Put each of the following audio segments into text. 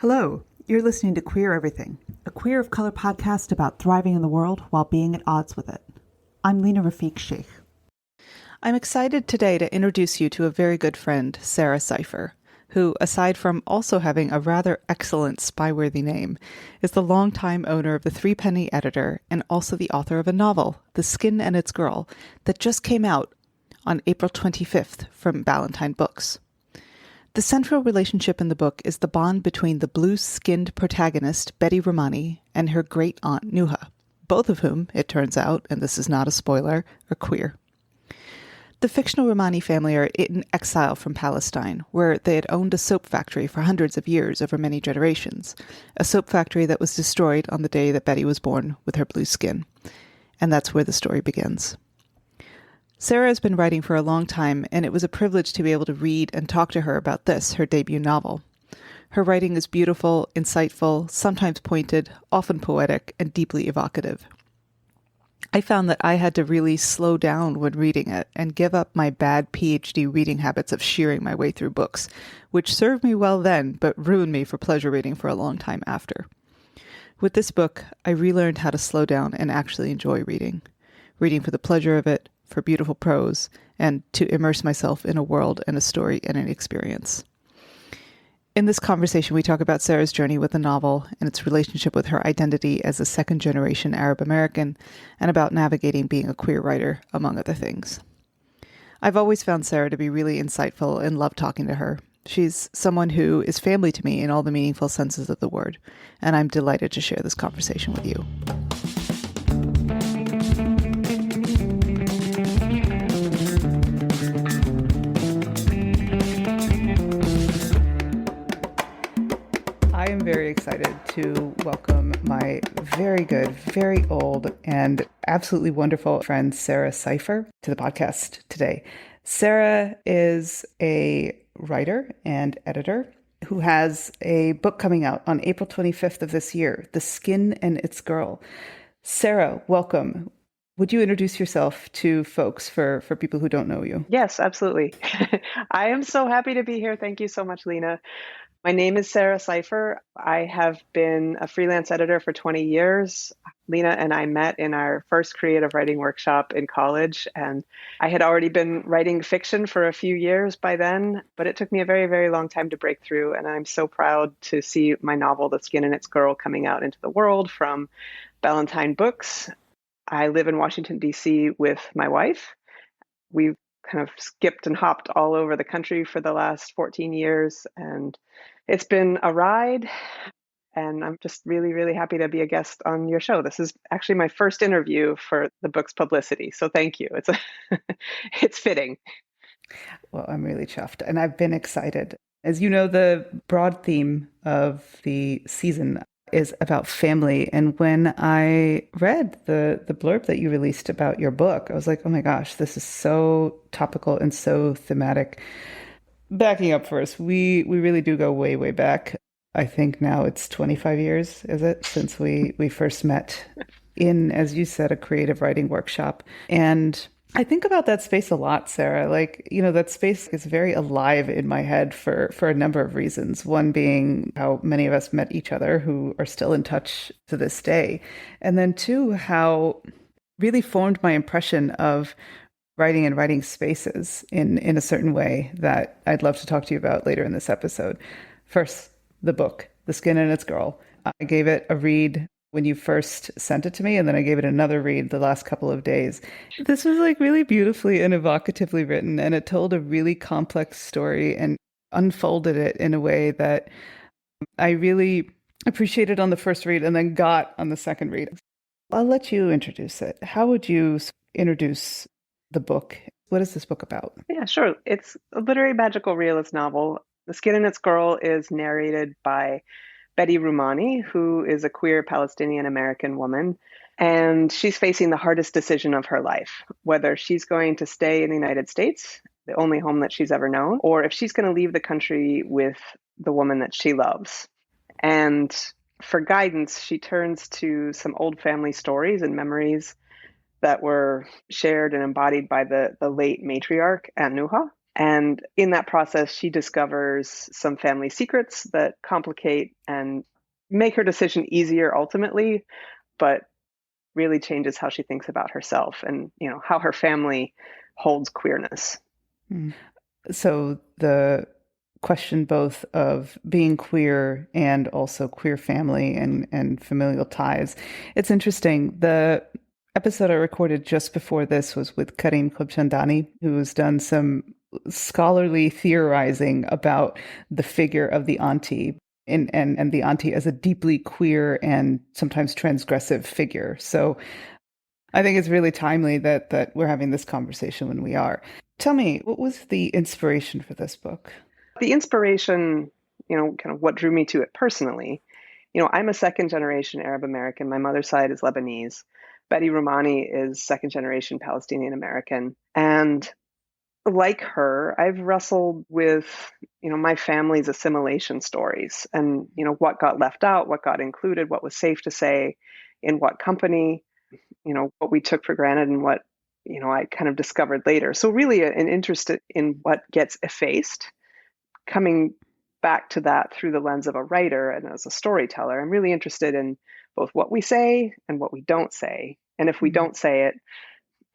Hello, you're listening to Queer Everything, a queer of color podcast about thriving in the world while being at odds with it. I'm Lena Rafiq Sheikh. I'm excited today to introduce you to a very good friend, Sarah Cypher, who, aside from also having a rather excellent spy-worthy name, is the longtime owner of the Threepenny Editor and also the author of a novel, The Skin and Its Girl, that just came out on April 25th from Ballantine Books. The central relationship in the book is the bond between the blue-skinned protagonist, Betty Rummani, and her great-aunt, Nuha, both of whom, it turns out, and this is not a spoiler, are queer. The fictional Rummani family are in exile from Palestine, where they had owned a soap factory for hundreds of years over many generations, a soap factory that was destroyed on the day that Betty was born with her blue skin. And that's where the story begins. Sarah has been writing for a long time, and it was a privilege to be able to read and talk to her about this, her debut novel. Her writing is beautiful, insightful, sometimes pointed, often poetic, and deeply evocative. I found that I had to really slow down when reading it and give up my bad PhD reading habits of shearing my way through books, which served me well then, but ruined me for pleasure reading for a long time after. With this book, I relearned how to slow down and actually enjoy reading for the pleasure of it, for beautiful prose, and to immerse myself in a world and a story and an experience. In this conversation, we talk about Sarah's journey with the novel and its relationship with her identity as a second-generation Arab American, and about navigating being a queer writer, among other things. I've always found Sarah to be really insightful and love talking to her. She's someone who is family to me in all the meaningful senses of the word, and I'm delighted to share this conversation with you. I am very excited to welcome my very good, very old, and absolutely wonderful friend, Sarah Cypher, to the podcast today. Sarah is a writer and editor who has a book coming out on April 25th of this year, The Skin and Its Girl. Sarah, welcome. Would you introduce yourself to folks for people who don't know you? Yes, absolutely. I am so happy to be here. Thank you so much, Lena. My name is Sarah Cypher. I have been a freelance editor for 20 years. Lena and I met in our first creative writing workshop in college, and I had already been writing fiction for a few years by then, but it took me a very, very long time to break through, and I'm so proud to see my novel, The Skin and Its Girl, coming out into the world from Ballantine Books. I live in Washington, D.C. with my wife. We've kind of skipped and hopped all over the country for the last 14 years, and it's been a ride, and I'm just really, really happy to be a guest on your show. This is actually my first interview for the book's publicity, so thank you. It's fitting. Well, I'm really chuffed, and I've been excited. As you know, the broad theme of the season is about family. And when I read the blurb that you released about your book, I was like, oh my gosh, this is so topical and so thematic. Backing up first, we really do go way, way back. I think now it's 25 years, is it, since we first met in, as you said, a creative writing workshop. And I think about that space a lot, Sarah. Like, you know, that space is very alive in my head for a number of reasons. One being how many of us met each other who are still in touch to this day. And then two, how really formed my impression of writing and writing spaces in a certain way that I'd love to talk to you about later in this episode. First, the book, The Skin and Its Girl. I gave it a read when you first sent it to me, and then I gave it another read the last couple of days. This was like really beautifully and evocatively written, and it told a really complex story and unfolded it in a way that I really appreciated on the first read and then got on the second read. I'll let you introduce it. How would you introduce the book? What is this book about? Yeah, sure. It's a literary magical realist novel. The Skin and Its Girl is narrated by Betty Rummani, who is a queer Palestinian-American woman, and she's facing the hardest decision of her life, whether she's going to stay in the United States, the only home that she's ever known, or if she's going to leave the country with the woman that she loves. And for guidance, she turns to some old family stories and memories that were shared and embodied by the late matriarch, Aunt Nuha. And in that process, she discovers some family secrets that complicate and make her decision easier ultimately, but really changes how she thinks about herself and, how her family holds queerness. So the question both of being queer and also queer family and familial ties. It's interesting. The episode I recorded just before this was with Karim Khubchandani, who has done some scholarly theorizing about the figure of the auntie and the auntie as a deeply queer and sometimes transgressive figure. So I think it's really timely that we're having this conversation when we are. Tell me, what was the inspiration for this book? The inspiration, kind of what drew me to it personally, I'm a second generation Arab American. My mother's side is Lebanese. Betty Rummani is second generation Palestinian-American. And like her, I've wrestled with, my family's assimilation stories and, what got left out, what got included, what was safe to say, in what company, what we took for granted and what, I kind of discovered later. So really an interest in what gets effaced, coming back to that through the lens of a writer and as a storyteller. I'm really interested in both what we say and what we don't say. And if we don't say it,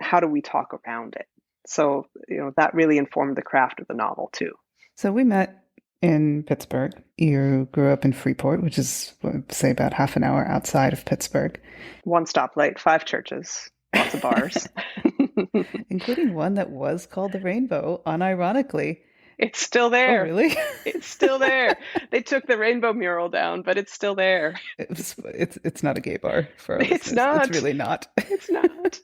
how do we talk around it? So, that really informed the craft of the novel too. So we met in Pittsburgh. You grew up in Freeport, which is, say, about half an hour outside of Pittsburgh. One stoplight, 5 churches, lots of bars. Including one that was called the Rainbow, unironically. It's still there. Oh, really? It's still there. They took the rainbow mural down, but it's still there. It's not a gay bar for us. It's not. It's really not. It's not.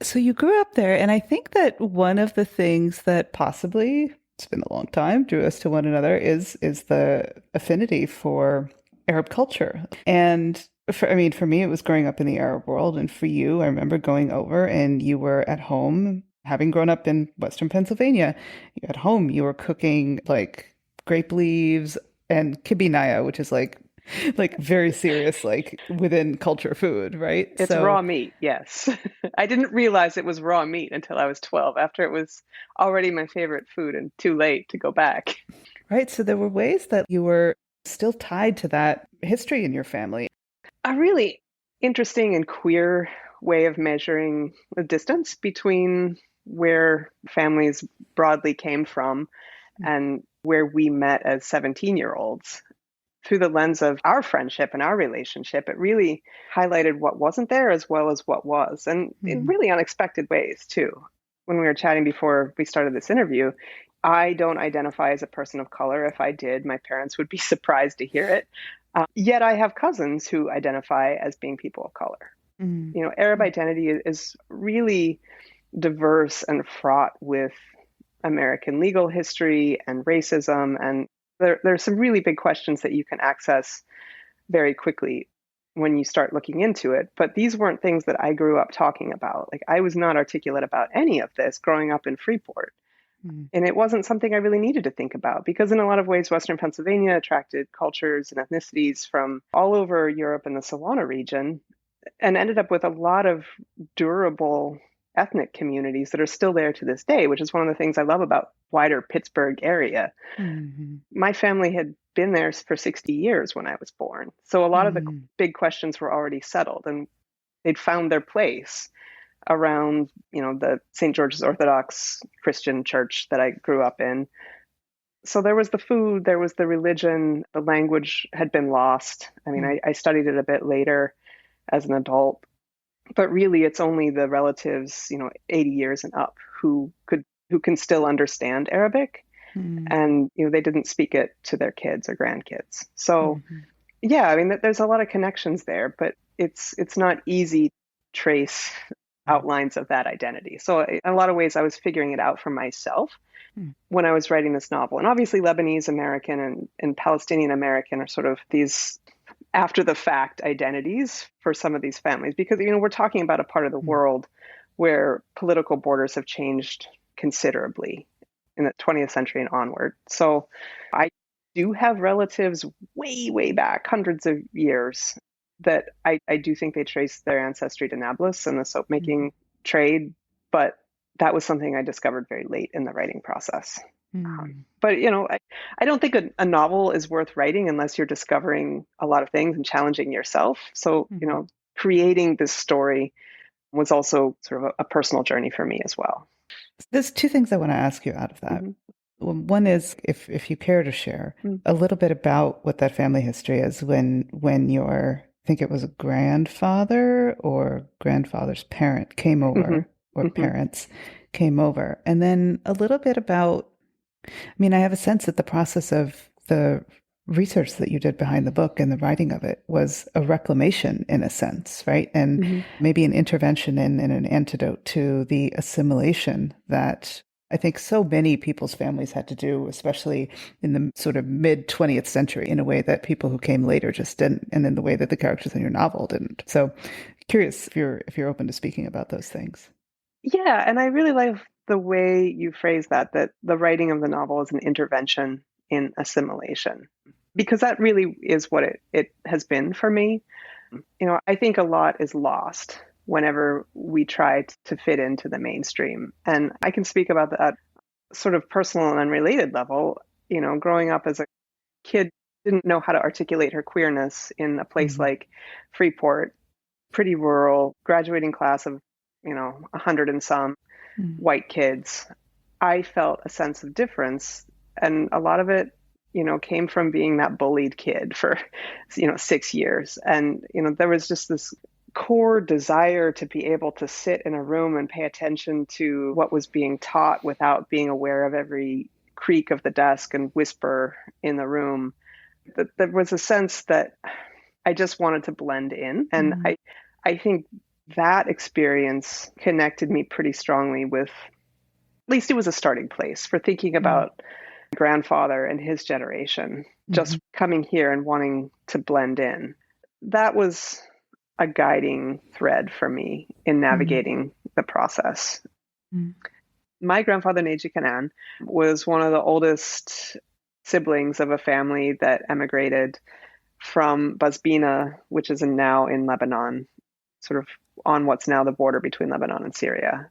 So you grew up there, and I think that one of the things that possibly, it's been a long time, drew us to one another is the affinity for Arab culture. And for me, it was growing up in the Arab world, and for you, I remember going over, and you were at home. Having grown up in Western Pennsylvania, at home you were cooking like grape leaves and kibinaya, which is like very serious, like within culture food, right? It's raw meat, yes. I didn't realize it was raw meat until I was 12, after it was already my favorite food and too late to go back. Right, so there were ways that you were still tied to that history in your family. A really interesting and queer way of measuring the distance between where families broadly came from and where we met as 17-year-olds. Through the lens of our friendship and our relationship, it really highlighted what wasn't there as well as what was, and in really unexpected ways too. When we were chatting before we started this interview, I don't identify as a person of color. If I did, my parents would be surprised to hear it. Yet I have cousins who identify as being people of color. Arab identity is really diverse and fraught with American legal history and racism. And there's some really big questions that you can access very quickly when you start looking into it. But these weren't things that I grew up talking about. Like, I was not articulate about any of this growing up in Freeport. And it wasn't something I really needed to think about because in a lot of ways, Western Pennsylvania attracted cultures and ethnicities from all over Europe and the Savannah region and ended up with a lot of durable ethnic communities that are still there to this day, which is one of the things I love about wider Pittsburgh area. My family had been there for 60 years when I was born. So a lot of the big questions were already settled and they'd found their place around, the St. George's Orthodox Christian church that I grew up in. So there was the food, there was the religion, the language had been lost. I mean, I studied it a bit later as an adult, but really it's only the relatives, 80 years and up who can still understand Arabic. And, they didn't speak it to their kids or grandkids. So yeah, I mean, there's a lot of connections there, but it's not easy to trace outlines of that identity. So in a lot of ways, I was figuring it out for myself when I was writing this novel. And obviously Lebanese American and Palestinian American are sort of these after the fact identities for some of these families, because, we're talking about a part of the world where political borders have changed considerably in the 20th century and onward. So I do have relatives way, way back, hundreds of years, that I do think they trace their ancestry to Nablus and the soap making trade. But that was something I discovered very late in the writing process. Mm. But, I don't think a novel is worth writing unless you're discovering a lot of things and challenging yourself. So, Mhm. creating this story was also sort of a personal journey for me as well. There's two things I want to ask you out of that. Mm-hmm. One is if you care to share Mm. a little bit about what that family history is when your, I think it was a grandfather or grandfather's parent came Mm-hmm. over, or Mm-hmm. parents came over. And then a little bit about, I mean, I have a sense that the process of the research that you did behind the book and the writing of it was a reclamation in a sense, right? And Mm-hmm. maybe an intervention in and an antidote to the assimilation that I think so many people's families had to do, especially in the sort of mid 20th century, in a way that people who came later just didn't, and in the way that the characters in your novel didn't. So curious if you're open to speaking about those things. Yeah, and I really like the way you phrase that the writing of the novel is an intervention in assimilation, because that really is what it has been for me. I think a lot is lost whenever we try to fit into the mainstream. And I can speak about that sort of personal and unrelated level. Growing up as a kid, didn't know how to articulate her queerness in a place Mm, like Freeport, pretty rural, graduating class of, 100 and some mm, white kids. I felt a sense of difference. And a lot of it, came from being that bullied kid for, 6 years. And, there was just this core desire to be able to sit in a room and pay attention to what was being taught without being aware of every creak of the desk and whisper in the room. That there was a sense that I just wanted to blend in. And mm, I think that experience connected me pretty strongly with, at least it was a starting place for thinking mm, about my grandfather and his generation, just mhm, coming here and wanting to blend in. That was a guiding thread for me in mm, navigating the process. mm, My grandfather, Neji Kanan, was one of the oldest siblings of a family that emigrated from Basbina, which is now in Lebanon, sort of on what's now the border between Lebanon and Syria.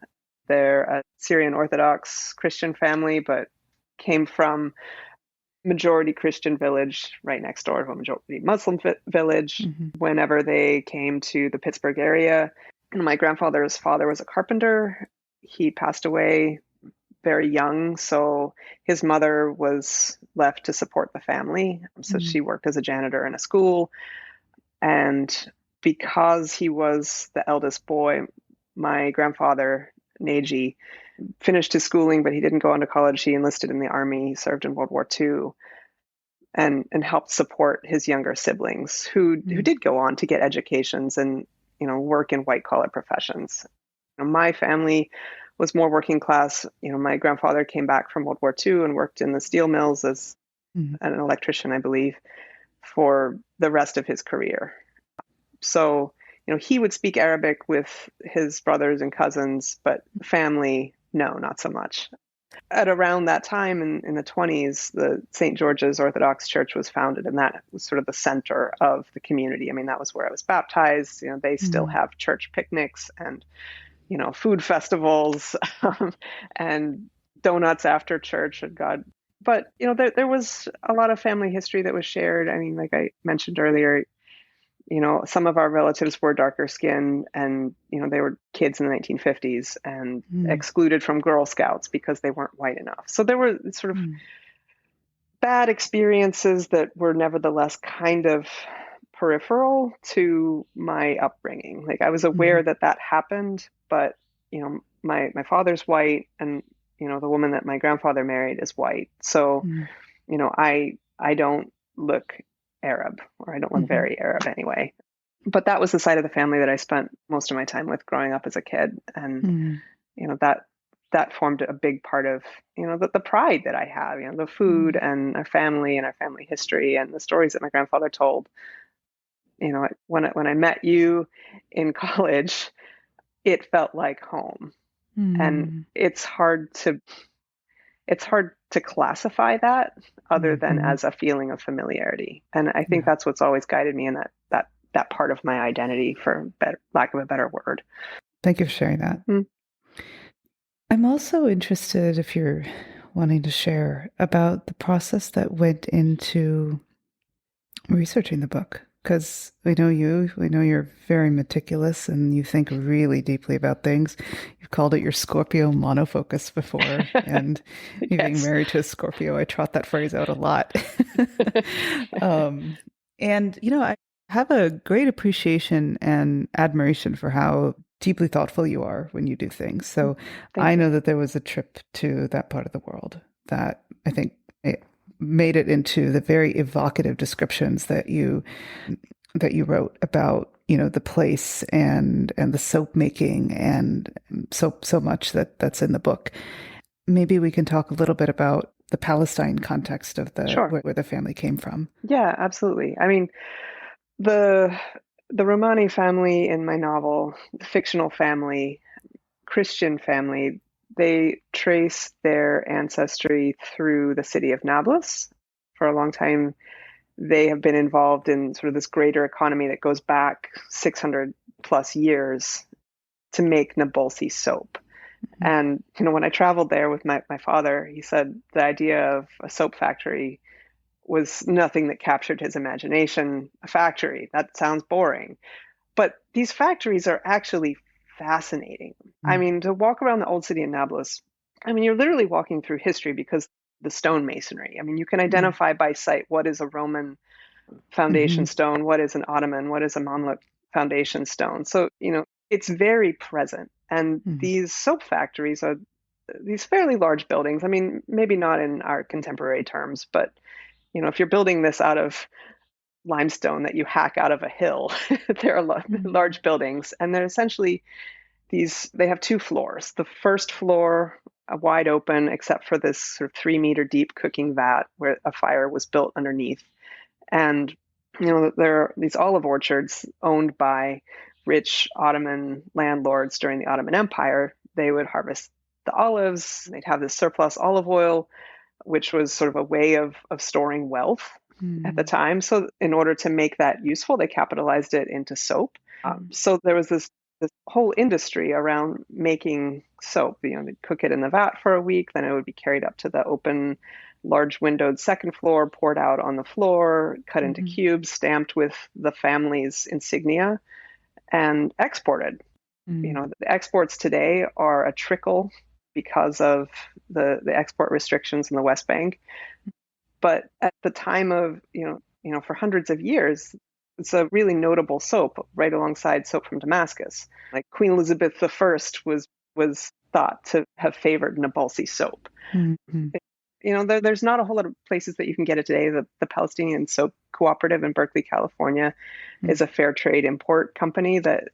They're a Syrian Orthodox Christian family, but came from majority Christian village right next door to a majority Muslim village. mhm, Whenever they came to the Pittsburgh area, and my grandfather's father was a carpenter. He passed away very young, so his mother was left to support the family. So mm, she worked as a janitor in a school. And because he was the eldest boy, my grandfather, Neji, finished his schooling, but he didn't go on to college. He enlisted in the army, served in World War II, and helped support his younger siblings who mm, did go on to get educations and work in white collar professions. My family was more working class. My grandfather came back from World War II and worked in the steel mills as mm, an electrician, I believe, for the rest of his career. So, he would speak Arabic with his brothers and cousins, but family, no, not so much. At around that time in the 20s, the St. George's Orthodox Church was founded, and that was sort of the center of the community. I mean, that was where I was baptized. They still mm, have church picnics and, food festivals and donuts after church, and God. But, there was a lot of family history that was shared. I mean, like I mentioned earlier, some of our relatives were darker skinned and, they were kids in the 1950s and mm, excluded from Girl Scouts because they weren't white enough. So there were sort of mm, bad experiences that were nevertheless kind of peripheral to my upbringing. Like I was aware mhm, that happened, but, my father's white and, the woman that my grandfather married is white. So, mm, I don't look Arab, or I don't look mhm, very Arab anyway. But that was the side of the family that I spent most of my time with growing up as a kid, and mm, that formed a big part of the pride that I have. The food mm, and our family and our family history and the stories that my grandfather told. When I met you in college, it felt like home, and mm, it's hard to classify that other than mhm. as a feeling of familiarity. And I think Yeah. that's what's always guided me in that part of my identity, for lack of a better word. Thank you for sharing that. Mm. I'm also interested, if you're wanting to share, about the process that went into researching the book. Because we know you're very meticulous and you think really deeply about things. You've called it your Scorpio monofocus before. And me being Yes. married to a Scorpio, I trot that phrase out a lot. um, and, I have a great appreciation and admiration for how deeply thoughtful you are when you do things. So Thank I you. know that there was a trip to that part of the world that I think it made it into the very evocative descriptions that you wrote about, the place and the soap making and so much that's in the book. Maybe we can talk a little bit about the Palestine context of the Sure. where the family came from. Yeah, absolutely. I mean, the the Rummani family in my novel, the fictional family, Christian family, they trace their ancestry through the city of Nablus. For a long time, they have been involved in sort of this greater economy that goes back 600 plus years to make Nablus soap. And, when I traveled there with my father, he said the idea of a soap factory was nothing that captured his imagination. A factory, that sounds boring. But these factories are actually fascinating. I Mm-hmm. mean, to walk around the old city of Nablus, I mean, you're literally walking through history because the stone masonry. I mean, you can identify by sight what is a Roman foundation Mm-hmm. stone, what is an Ottoman, what is a Mamluk foundation stone. So, it's very present. And these soap factories are these fairly large buildings. I mean, maybe not in our contemporary terms, but, if you're building this out of limestone that you hack out of a hill, they're large buildings. And they're essentially they have two floors. The first floor, wide open, except for this sort of 3 meter deep cooking vat where a fire was built underneath. And, there are these olive orchards owned by rich Ottoman landlords during the Ottoman Empire. They would harvest the olives, they'd have this surplus olive oil, which was sort of a way of storing wealth at the time. So, in order to make that useful, they capitalized it into soap. So, there was this whole industry around making soap. They'd cook it in the vat for a week, then it would be carried up to the open, large windowed second floor, poured out on the floor, cut into cubes, stamped with the family's insignia, and exported. The exports today are a trickle because of the export restrictions in the West Bank. But at the time of, for hundreds of years, it's a really notable soap right alongside soap from Damascus. Like Queen Elizabeth I was thought to have favored Nabulsi soap. Mm-hmm. There's not a whole lot of places that you can get it today. The Palestinian Soap Cooperative in Berkeley, California, is a fair trade import company that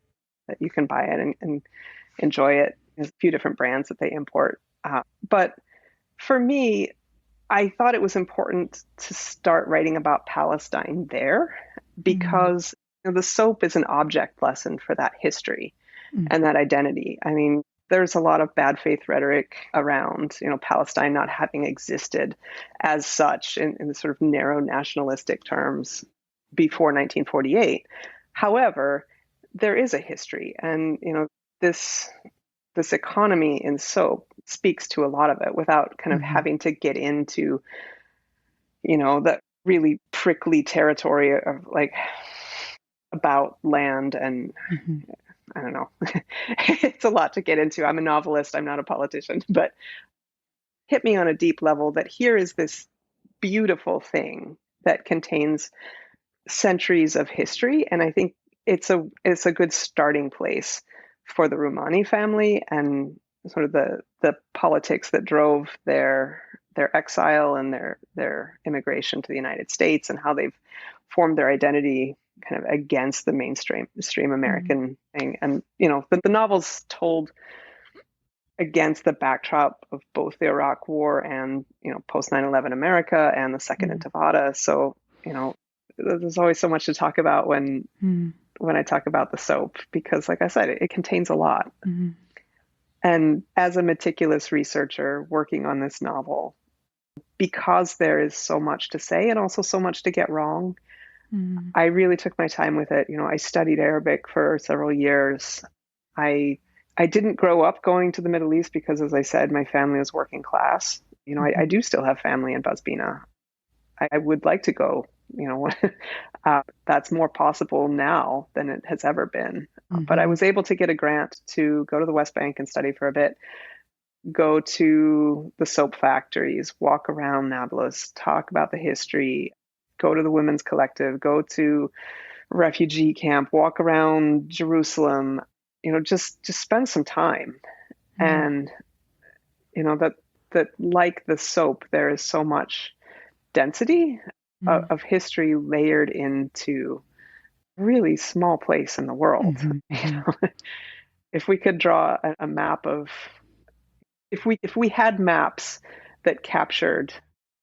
you can buy it and enjoy it. There's a few different brands that they import. But for me, I thought it was important to start writing about Palestine there because the soap is an object lesson for that history and that identity. I mean, there's a lot of bad faith rhetoric around, Palestine not having existed as such in the sort of narrow nationalistic terms before 1948. However, there is a history, and this economy in soap speaks to a lot of it without kind of having to get into, that really prickly territory of like about land and I don't know. It's a lot to get into. I'm a novelist, I'm not a politician, but hit me on a deep level that here is this beautiful thing that contains centuries of history. And I think it's a good starting place for the Rummani family and sort of the politics that drove their exile and their immigration to the United States and how they've formed their identity kind of against the mainstream American thing. And the novel's told against the backdrop of both the Iraq War and post 9/11 America and the Second Intifada. So there's always so much to talk about when I talk about the soap because, like I said, it contains a lot. And as a meticulous researcher working on this novel, because there is so much to say and also so much to get wrong, I really took my time with it. I studied Arabic for several years. I I didn't grow up going to the Middle East because, as I said, my family was working class. I do still have family in Busbina. I would like to go, that's more possible now than it has ever been. But I was able to get a grant to go to the West Bank and study for a bit, go to the soap factories, walk around Nablus, talk about the history, go to the Women's Collective, go to refugee camp, walk around Jerusalem, just spend some time. And, that like the soap, there is so much density of history layered into a really small place in the world. If we could draw a map of, if we had maps that captured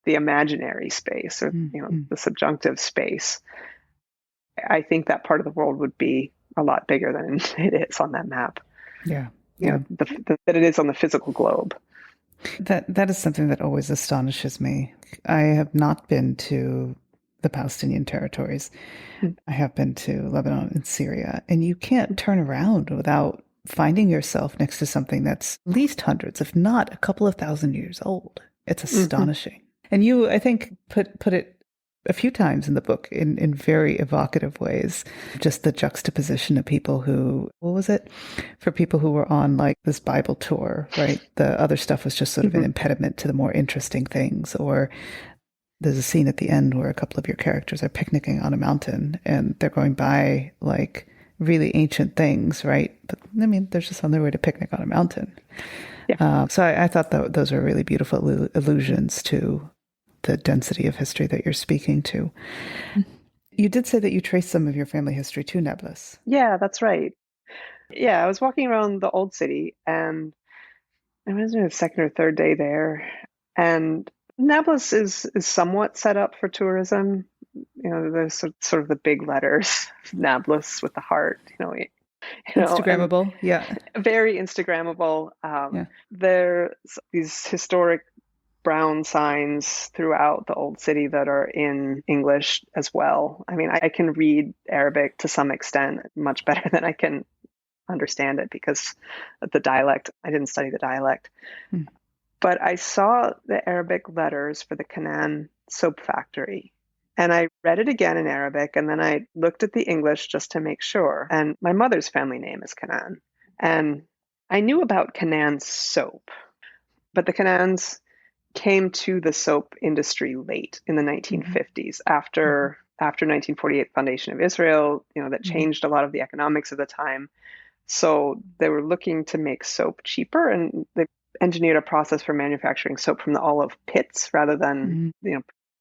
the imaginary space or the subjunctive space, I think that part of the world would be a lot bigger than it is on that map. Yeah. That it is on the physical globe. That is something that always astonishes me. I have not been to the Palestinian territories. I have been to Lebanon and Syria, and you can't turn around without finding yourself next to something that's at least hundreds, if not a couple of thousand years old. It's astonishing. And you, I think, put it a few times in the book in very evocative ways. Just the juxtaposition of people who, what was it? For people who were on like this Bible tour, right? The other stuff was just sort of an impediment to the more interesting things. Or there's a scene at the end where a couple of your characters are picnicking on a mountain and they're going by like really ancient things, right? But I mean, they're just on their way to picnic on a mountain. Yeah. So I thought that those are really beautiful allusions to the density of history that you're speaking to. You did say that you traced some of your family history to Nablus. Yeah, that's right. Yeah, I was walking around the old city and I was in the second or third day there. And Nablus is somewhat set up for tourism. There's sort of the big letters, Nablus with the heart, Instagrammable, yeah. Very Instagrammable. There's these historic brown signs throughout the old city that are in English as well. I mean, I can read Arabic to some extent, much better than I can understand it because of the dialect. I didn't study the dialect. But I saw the Arabic letters for the Canaan soap factory. And I read it again in Arabic, and then I looked at the English just to make sure. And my mother's family name is Canaan. And I knew about Canaan's soap, but the Canaans came to the soap industry late in the 1950s after 1948 foundation of Israel, that changed a lot of the economics of the time. So they were looking to make soap cheaper, and they engineered a process for manufacturing soap from the olive pits rather than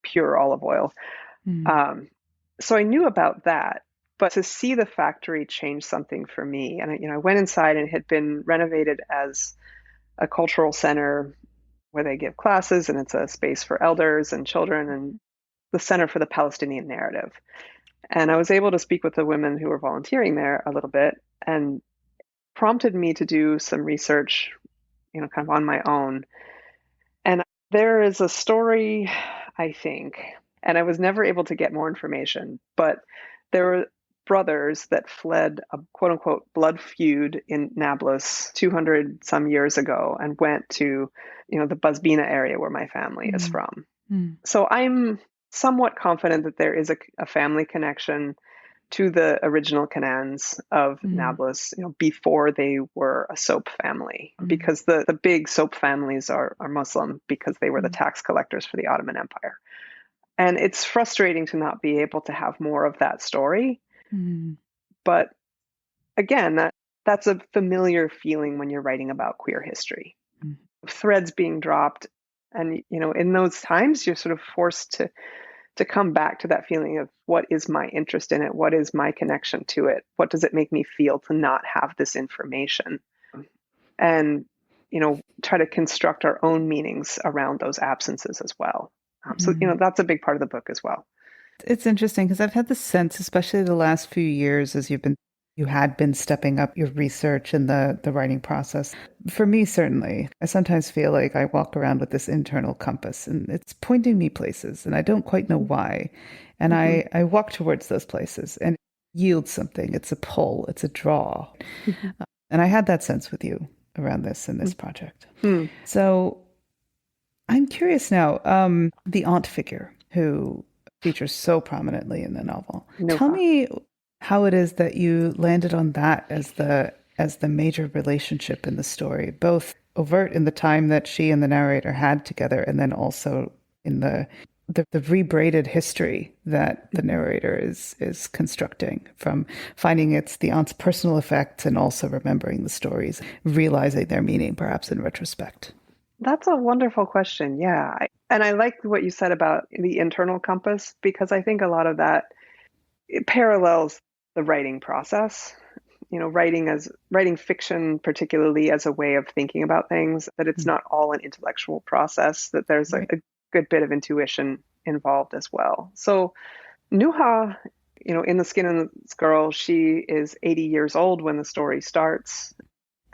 pure olive oil. So I knew about that, but to see the factory change something for me, and I went inside and it had been renovated as a cultural center where they give classes, and it's a space for elders and children and the Center for the Palestinian Narrative. And I was able to speak with the women who were volunteering there a little bit and prompted me to do some research, kind of on my own. And there is a story, I think, and I was never able to get more information, but there were brothers that fled a quote unquote blood feud in Nablus 200 some years ago and went to, the Busbina area where my family is from. So I'm somewhat confident that there is a family connection to the original Canaans of Nablus, before they were a soap family, because the big soap families are Muslim because they were the tax collectors for the Ottoman Empire. And it's frustrating to not be able to have more of that story. But again, that's a familiar feeling when you're writing about queer history. Threads being dropped. And, in those times, you're sort of forced to come back to that feeling of what is my interest in it? What is my connection to it? What does it make me feel to not have this information? And, try to construct our own meanings around those absences as well. So, that's a big part of the book as well. It's interesting because I've had the sense, especially the last few years, as you had been stepping up your research and the writing process. For me, certainly, I sometimes feel like I walk around with this internal compass and it's pointing me places and I don't quite know why. And I walk towards those places and it yields something. It's a pull, it's a draw. And I had that sense with you around this in this project. Hmm. So I'm curious now, the aunt figure who features so prominently in the novel. Tell Nuha. me how it is that you landed on that as the major relationship in the story, both overt in the time that she and the narrator had together, and then also in the rebraided history that the narrator is constructing, from finding it's the aunt's personal effects and also remembering the stories, realizing their meaning perhaps in retrospect. That's a wonderful question. Yeah. And I like what you said about the internal compass, because I think a lot of that, it parallels the writing process. Writing fiction, particularly as a way of thinking about things, that it's not all an intellectual process, that there's Right. a good bit of intuition involved as well. So Nuha, in The Skin of This Girl, she is 80 years old when the story starts,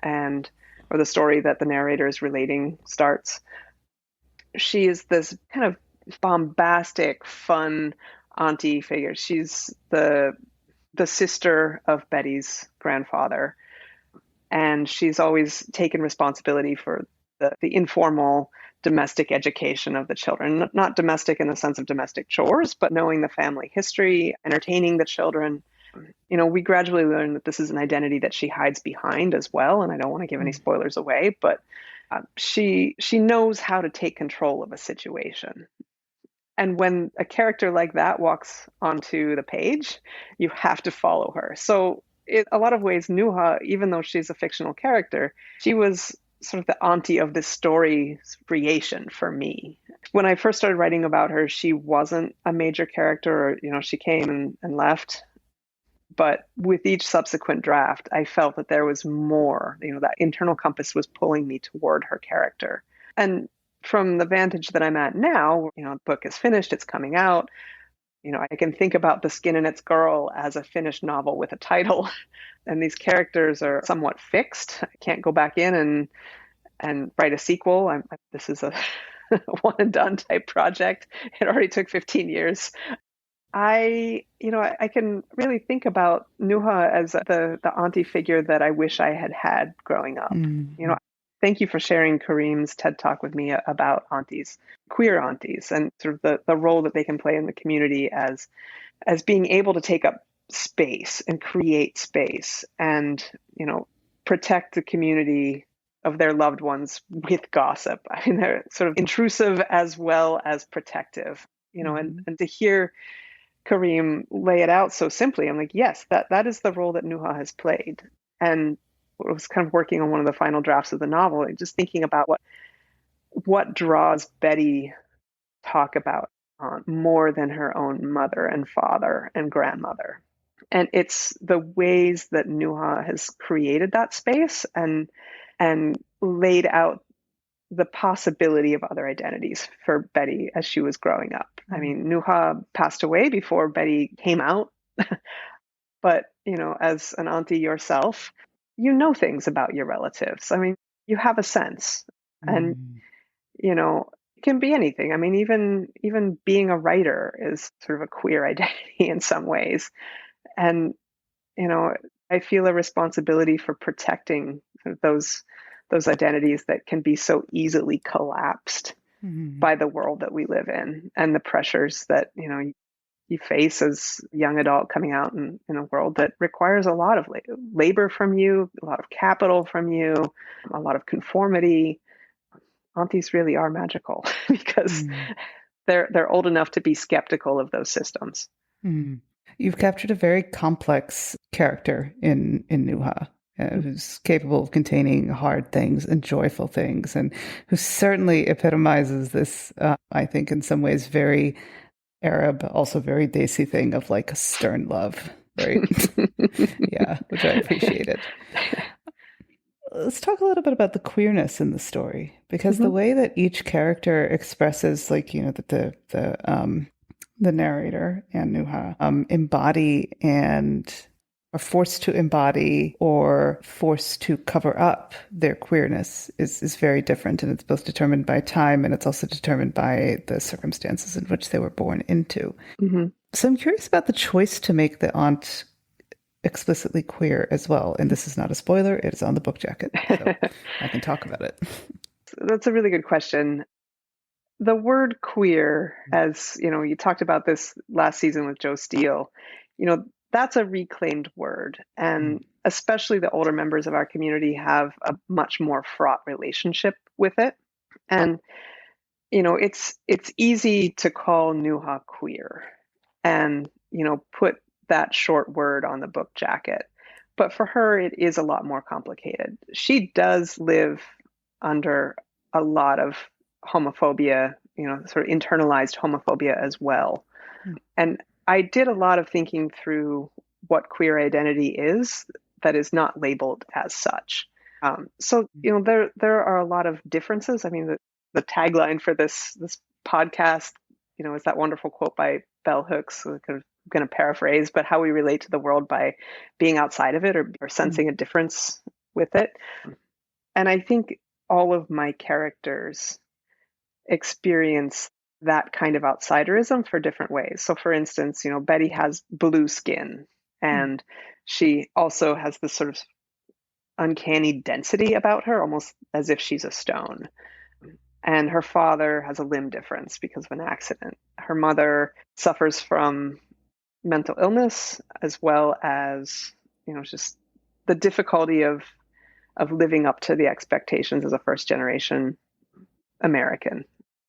or the story that the narrator is relating starts. She is this kind of bombastic, fun auntie figure. She's the sister of Betty's grandfather, and she's always taken responsibility for the informal domestic education of the children. Not domestic in the sense of domestic chores, but knowing the family history, entertaining the children. We gradually learn that this is an identity that she hides behind as well, and I don't want to give any spoilers away, but she knows how to take control of a situation. And when a character like that walks onto the page, you have to follow her. So in a lot of ways, Nuha, even though she's a fictional character, she was sort of the auntie of this story's creation for me. When I first started writing about her, she wasn't a major character, or, she came and left. But with each subsequent draft, I felt that there was more, that internal compass was pulling me toward her character. And from the vantage that I'm at now, the book is finished, it's coming out. I can think about The Skin in Its Girl as a finished novel with a title, and these characters are somewhat fixed. I can't go back in and write a sequel. This is a one and done type project. It already took 15 years. I can really think about Nuha as the auntie figure that I wish I had growing up. Mm-hmm. Thank you for sharing Kareem's TED Talk with me about aunties, queer aunties, and sort of the role that they can play in the community as being able to take up space and create space and, protect the community of their loved ones with gossip. I mean, they're sort of intrusive as well as protective, and to hear Kareem lay it out so simply, I'm like, yes, that is the role that Nuha has played. And I was kind of working on one of the final drafts of the novel, and just thinking about what draws Betty talk about more than her own mother and father and grandmother. And it's the ways that Nuha has created that space and laid out the possibility of other identities for Betty as she was growing up. I mean, Nuha passed away before Betty came out, but, as an auntie yourself, things about your relatives. I mean, you have a sense, and, it can be anything. I mean, even being a writer is sort of a queer identity in some ways. And, I feel a responsibility for protecting those identities that can be so easily collapsed by the world that we live in, and the pressures that, you face as a young adult coming out in a world that requires a lot of labor from you, a lot of capital from you, a lot of conformity. Aunties really are magical because they're old enough to be skeptical of those systems. You've captured a very complex character in Nuha, who's capable of containing hard things and joyful things, and who certainly epitomizes this, I think, in some ways, very Arab, also very Desi thing of like a stern love, right? Yeah, which I appreciated. Let's talk a little bit about the queerness in the story, because the way that each character expresses, like, the narrator and Nuha embody and are forced to embody or forced to cover up their queerness is very different. And it's both determined by time, and it's also determined by the circumstances in which they were born into. So I'm curious about the choice to make the aunt explicitly queer as well. And this is not a spoiler, it is on the book jacket. So I can talk about it. That's a really good question. The word queer, as you know, you talked about this last season with Joe Steele, that's a reclaimed word. And especially the older members of our community have a much more fraught relationship with it. And, it's easy to call Nuha queer and, put that short word on the book jacket. But for her, it is a lot more complicated. She does live under a lot of homophobia, sort of internalized homophobia as well. And I did a lot of thinking through what queer identity is that is not labeled as such. So there are a lot of differences. I mean, the tagline for this podcast, is that wonderful quote by Bell Hooks. I'm going to paraphrase, but how we relate to the world by being outside of it or sensing a difference with it. And I think all of my characters experience that kind of outsiderism for different ways. So for instance, Betty has blue skin and she also has this sort of uncanny density about her, almost as if she's a stone. And her father has a limb difference because of an accident. Her mother suffers from mental illness as well as, just the difficulty of living up to the expectations as a first generation American.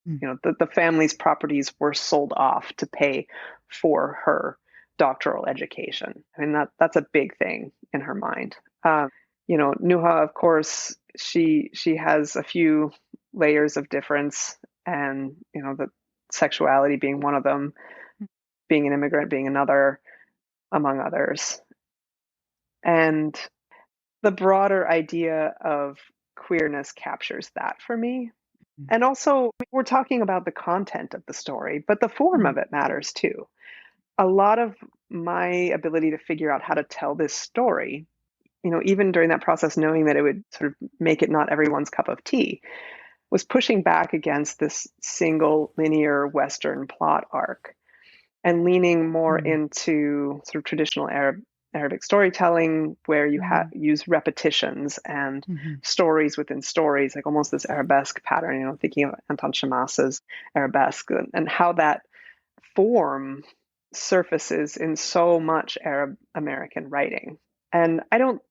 The family's properties were sold off to pay for her doctoral education. I mean, that's a big thing in her mind. Nuha, of course, she has a few layers of difference, and the sexuality being one of them, being an immigrant being another, among others. And the broader idea of queerness captures that for me. And also, we're talking about the content of the story, but the form of it matters too. A lot of my ability to figure out how to tell this story, even during that process, knowing that it would sort of make it not everyone's cup of tea, was pushing back against this single linear Western plot arc and leaning more into sort of traditional Arabic storytelling, where you use repetitions and stories within stories, like almost this arabesque pattern, thinking of Anton Shammas's arabesque and how that form surfaces in so much Arab American writing. And I don't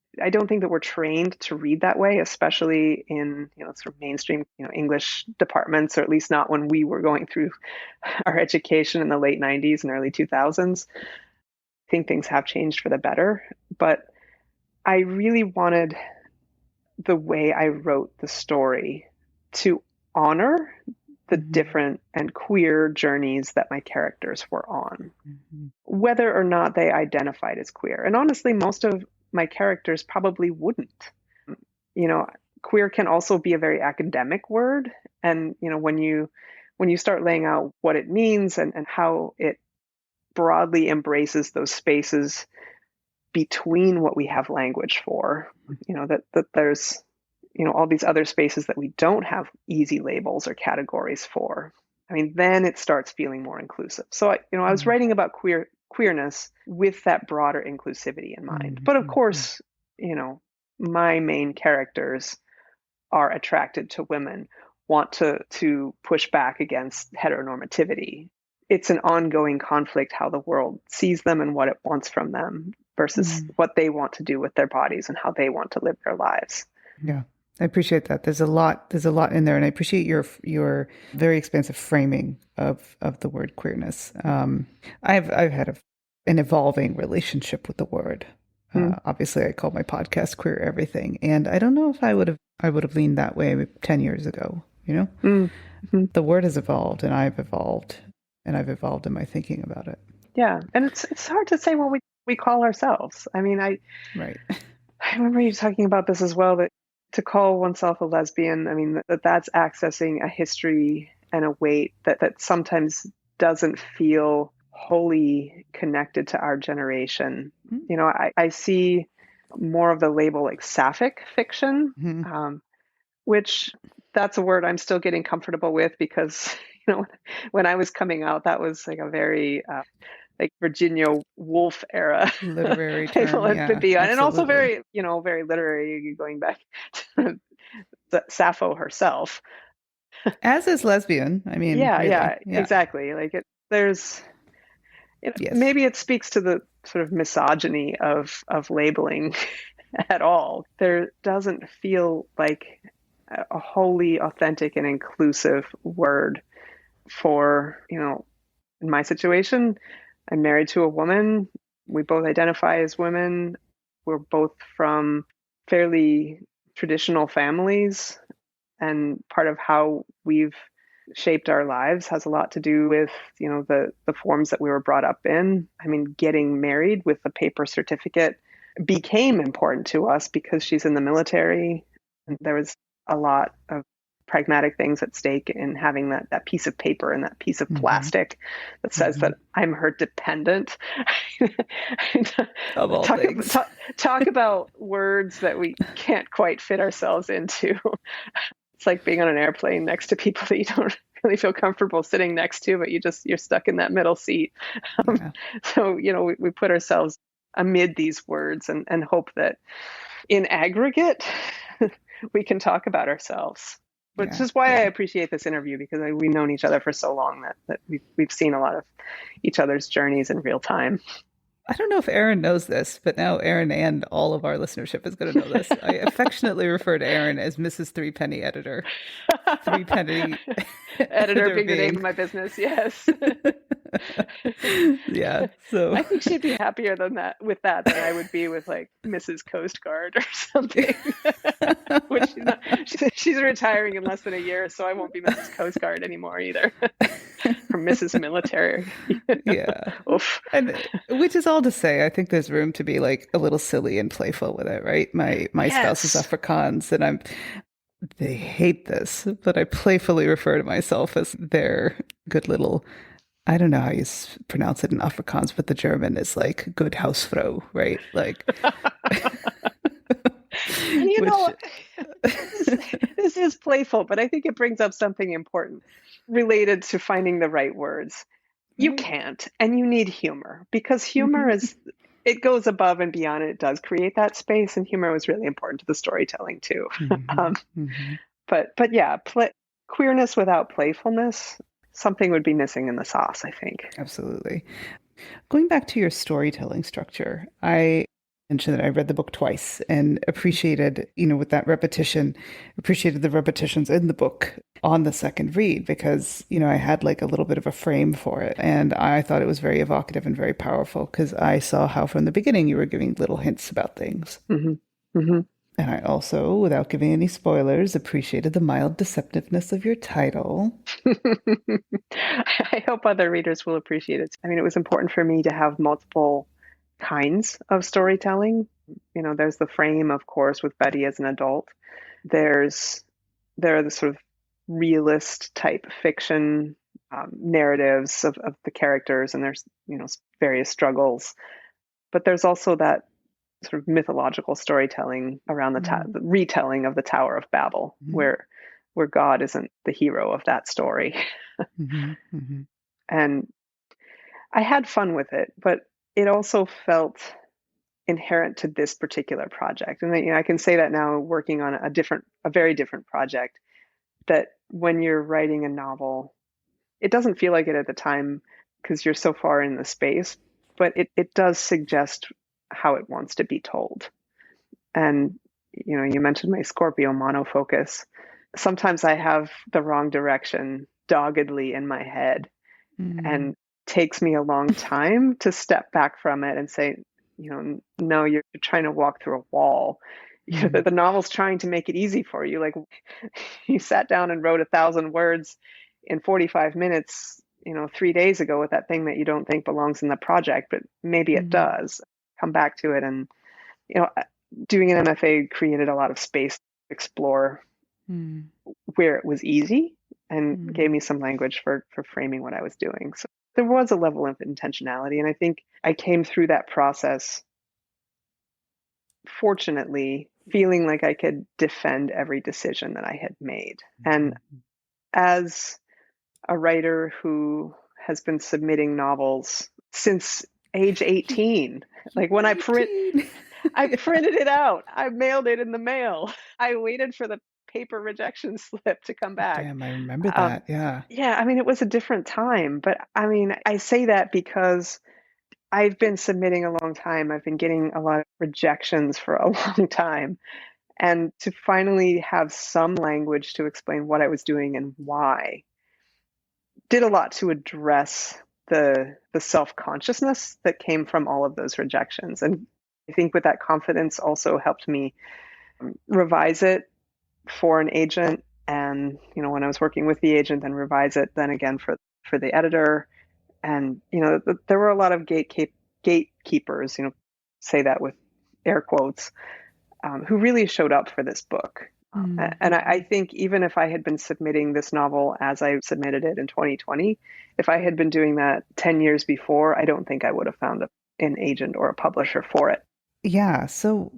think that we're trained to read that way, especially in sort of mainstream English departments, or at least not when we were going through our education in the late 90s and early 2000s. I think things have changed for the better, but I really wanted the way I wrote the story to honor the different and queer journeys that my characters were on, whether or not they identified as queer. And honestly, most of my characters probably wouldn't. Queer can also be a very academic word. And, when you start laying out what it means and how it broadly embraces those spaces between what we have language for, that there's, all these other spaces that we don't have easy labels or categories for. I mean, then it starts feeling more inclusive. So, I was writing about queerness with that broader inclusivity in mind. But of course, my main characters are attracted to women, want to push back against heteronormativity. It's an ongoing conflict how the world sees them and what it wants from them versus what they want to do with their bodies and how they want to live their lives. Yeah, I appreciate that. There's a lot in there, and I appreciate your very expansive framing of the word queerness. I've had an evolving relationship with the word. Obviously, I call my podcast "Queer Everything," and I don't know if I would have leaned that way 10 years ago. The word has evolved, and I've evolved. And I've evolved in my thinking about it. Yeah. And it's hard to say what we call ourselves. I mean, I remember you talking about this as well, that to call oneself a lesbian, I mean, that's accessing a history and a weight that sometimes doesn't feel wholly connected to our generation. I see more of the label like sapphic fiction, which that's a word I'm still getting comfortable with because when I was coming out, that was like a very like Virginia Woolf era Literary term. label it Yeah, beyond, and also absolutely. very, very literary, going back to Sappho herself. As is lesbian. I mean, Yeah, really. yeah, Yeah. exactly. Like there's, Yes. maybe it speaks to the sort of misogyny of labeling at all. There doesn't feel like a wholly authentic and inclusive word for, in my situation, I'm married to a woman. We both identify as women. We're both from fairly traditional families, and part of how we've shaped our lives has a lot to do with, the forms that we were brought up in. I mean, getting married with a paper certificate became important to us because she's in the military, and there was a lot of pragmatic things at stake in having that piece of paper and that piece of Mm-hmm. plastic that says Mm-hmm. that I'm her dependent. Of all talk, things. talk about words that we can't quite fit ourselves into. It's like being on an airplane next to people that you don't really feel comfortable sitting next to, but you're stuck in that middle seat. Um, Yeah. so, we put ourselves amid these words and hope that in aggregate, we can talk about ourselves. Which Yeah. is why I Yeah. appreciate this interview, because we've known each other for so long that we've seen a lot of each other's journeys in real time. I don't know if Aaron knows this, but now Aaron and all of our listenership is going to know this. I affectionately refer to Aaron as Mrs. Threepenny Editor. Threepenny Editor Editor being the name being. of my business, yes. Yeah. So I think she'd be happier with that than I would be with like Mrs. Coast Guard or something. Which she's not. She's retiring in less than a year, so I won't be Mrs. Coast Guard anymore either. Or Mrs. Military. yeah. Oof. And which is all to say, I think there's room to be like a little silly and playful with it, right? My spouse is Yes. Afrikaans, and they hate this, but I playfully refer to myself as their good little. I don't know how you pronounce it in Afrikaans, but the German is like good Hausfrau, right? Like, And which, this is playful, but I think it brings up something important related to finding the right words. You right? can't, and you need humor, because humor Hmm. is, it goes above and beyond, and it does create that space, and humor was really important to the storytelling too. Hmm. um, Hmm. but yeah, queerness without playfulness, something would be missing in the sauce, I think. Absolutely. Going back to your storytelling structure, I mentioned that I read the book twice and appreciated, with that repetition, appreciated the repetitions in the book on the second read because, I had like a little bit of a frame for it. And I thought it was very evocative and very powerful because I saw how from the beginning you were giving little hints about things. Hmm. Hmm. And I also, without giving any spoilers, appreciated the mild deceptiveness of your title. I hope other readers will appreciate it. I mean, it was important for me to have multiple kinds of storytelling. There's the frame, of course, with Betty as an adult. There's there are the sort of realist type fiction narratives of the characters, and there's various struggles. But there's also that sort of mythological storytelling around the retelling of the Tower of Babel, Mm-hmm. where God isn't the hero of that story. Mm-hmm. Mm-hmm. And I had fun with it, but it also felt inherent to this particular project. And I can say that now, working on a very different project, that when you're writing a novel, it doesn't feel like it at the time because you're so far in the space, but it does suggest how it wants to be told. And you mentioned my Scorpio monofocus. Sometimes I have the wrong direction doggedly in my head, Mm-hmm. and takes me a long time to step back from it and say, no, you're trying to walk through a wall. Mm-hmm. The novel's trying to make it easy for you. Like, you sat down and wrote 1,000 words in 45 minutes, 3 days ago, with that thing that you don't think belongs in the project, but maybe it Mm-hmm. does. Come back to it. And, you know, doing an MFA created a lot of space to explore Mm-hmm. where it was easy, and gave Mm-hmm. me some language for framing what I was doing. So there was a level of intentionality, and I think I came through that process, fortunately, feeling like I could defend every decision that I had made. And as a writer who has been submitting novels since age 18. Like when I 18. printed it out, I mailed it in the mail. I waited for the paper rejection slip to come back. Damn, I remember that. Yeah. Yeah, I mean, it was a different time, but I mean, I say that because I've been submitting a long time. I've been getting a lot of rejections for a long time. And to finally have some language to explain what I was doing and why did a lot to address the self-consciousness that came from all of those rejections. And I think with that confidence also helped me revise it for an agent, and when I was working with the agent, then revise it then again for the editor. And there were a lot of gatekeepers, say that with air quotes, who really showed up for this book. And I think even if I had been submitting this novel as I submitted it in 2020, if I had been doing that 10 years before, I don't think I would have found an agent or a publisher for it. Yeah, so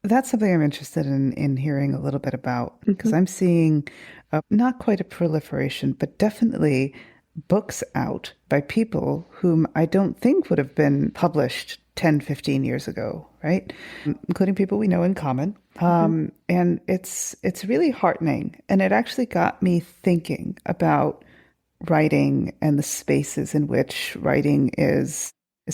that's something I'm interested in hearing a little bit about, because I'm seeing not quite a proliferation, but definitely books out by people whom I don't think would have been published 10, 15 years ago, right? Including people we know in common. And it's really heartening. And it actually got me thinking about writing and the spaces in which writing is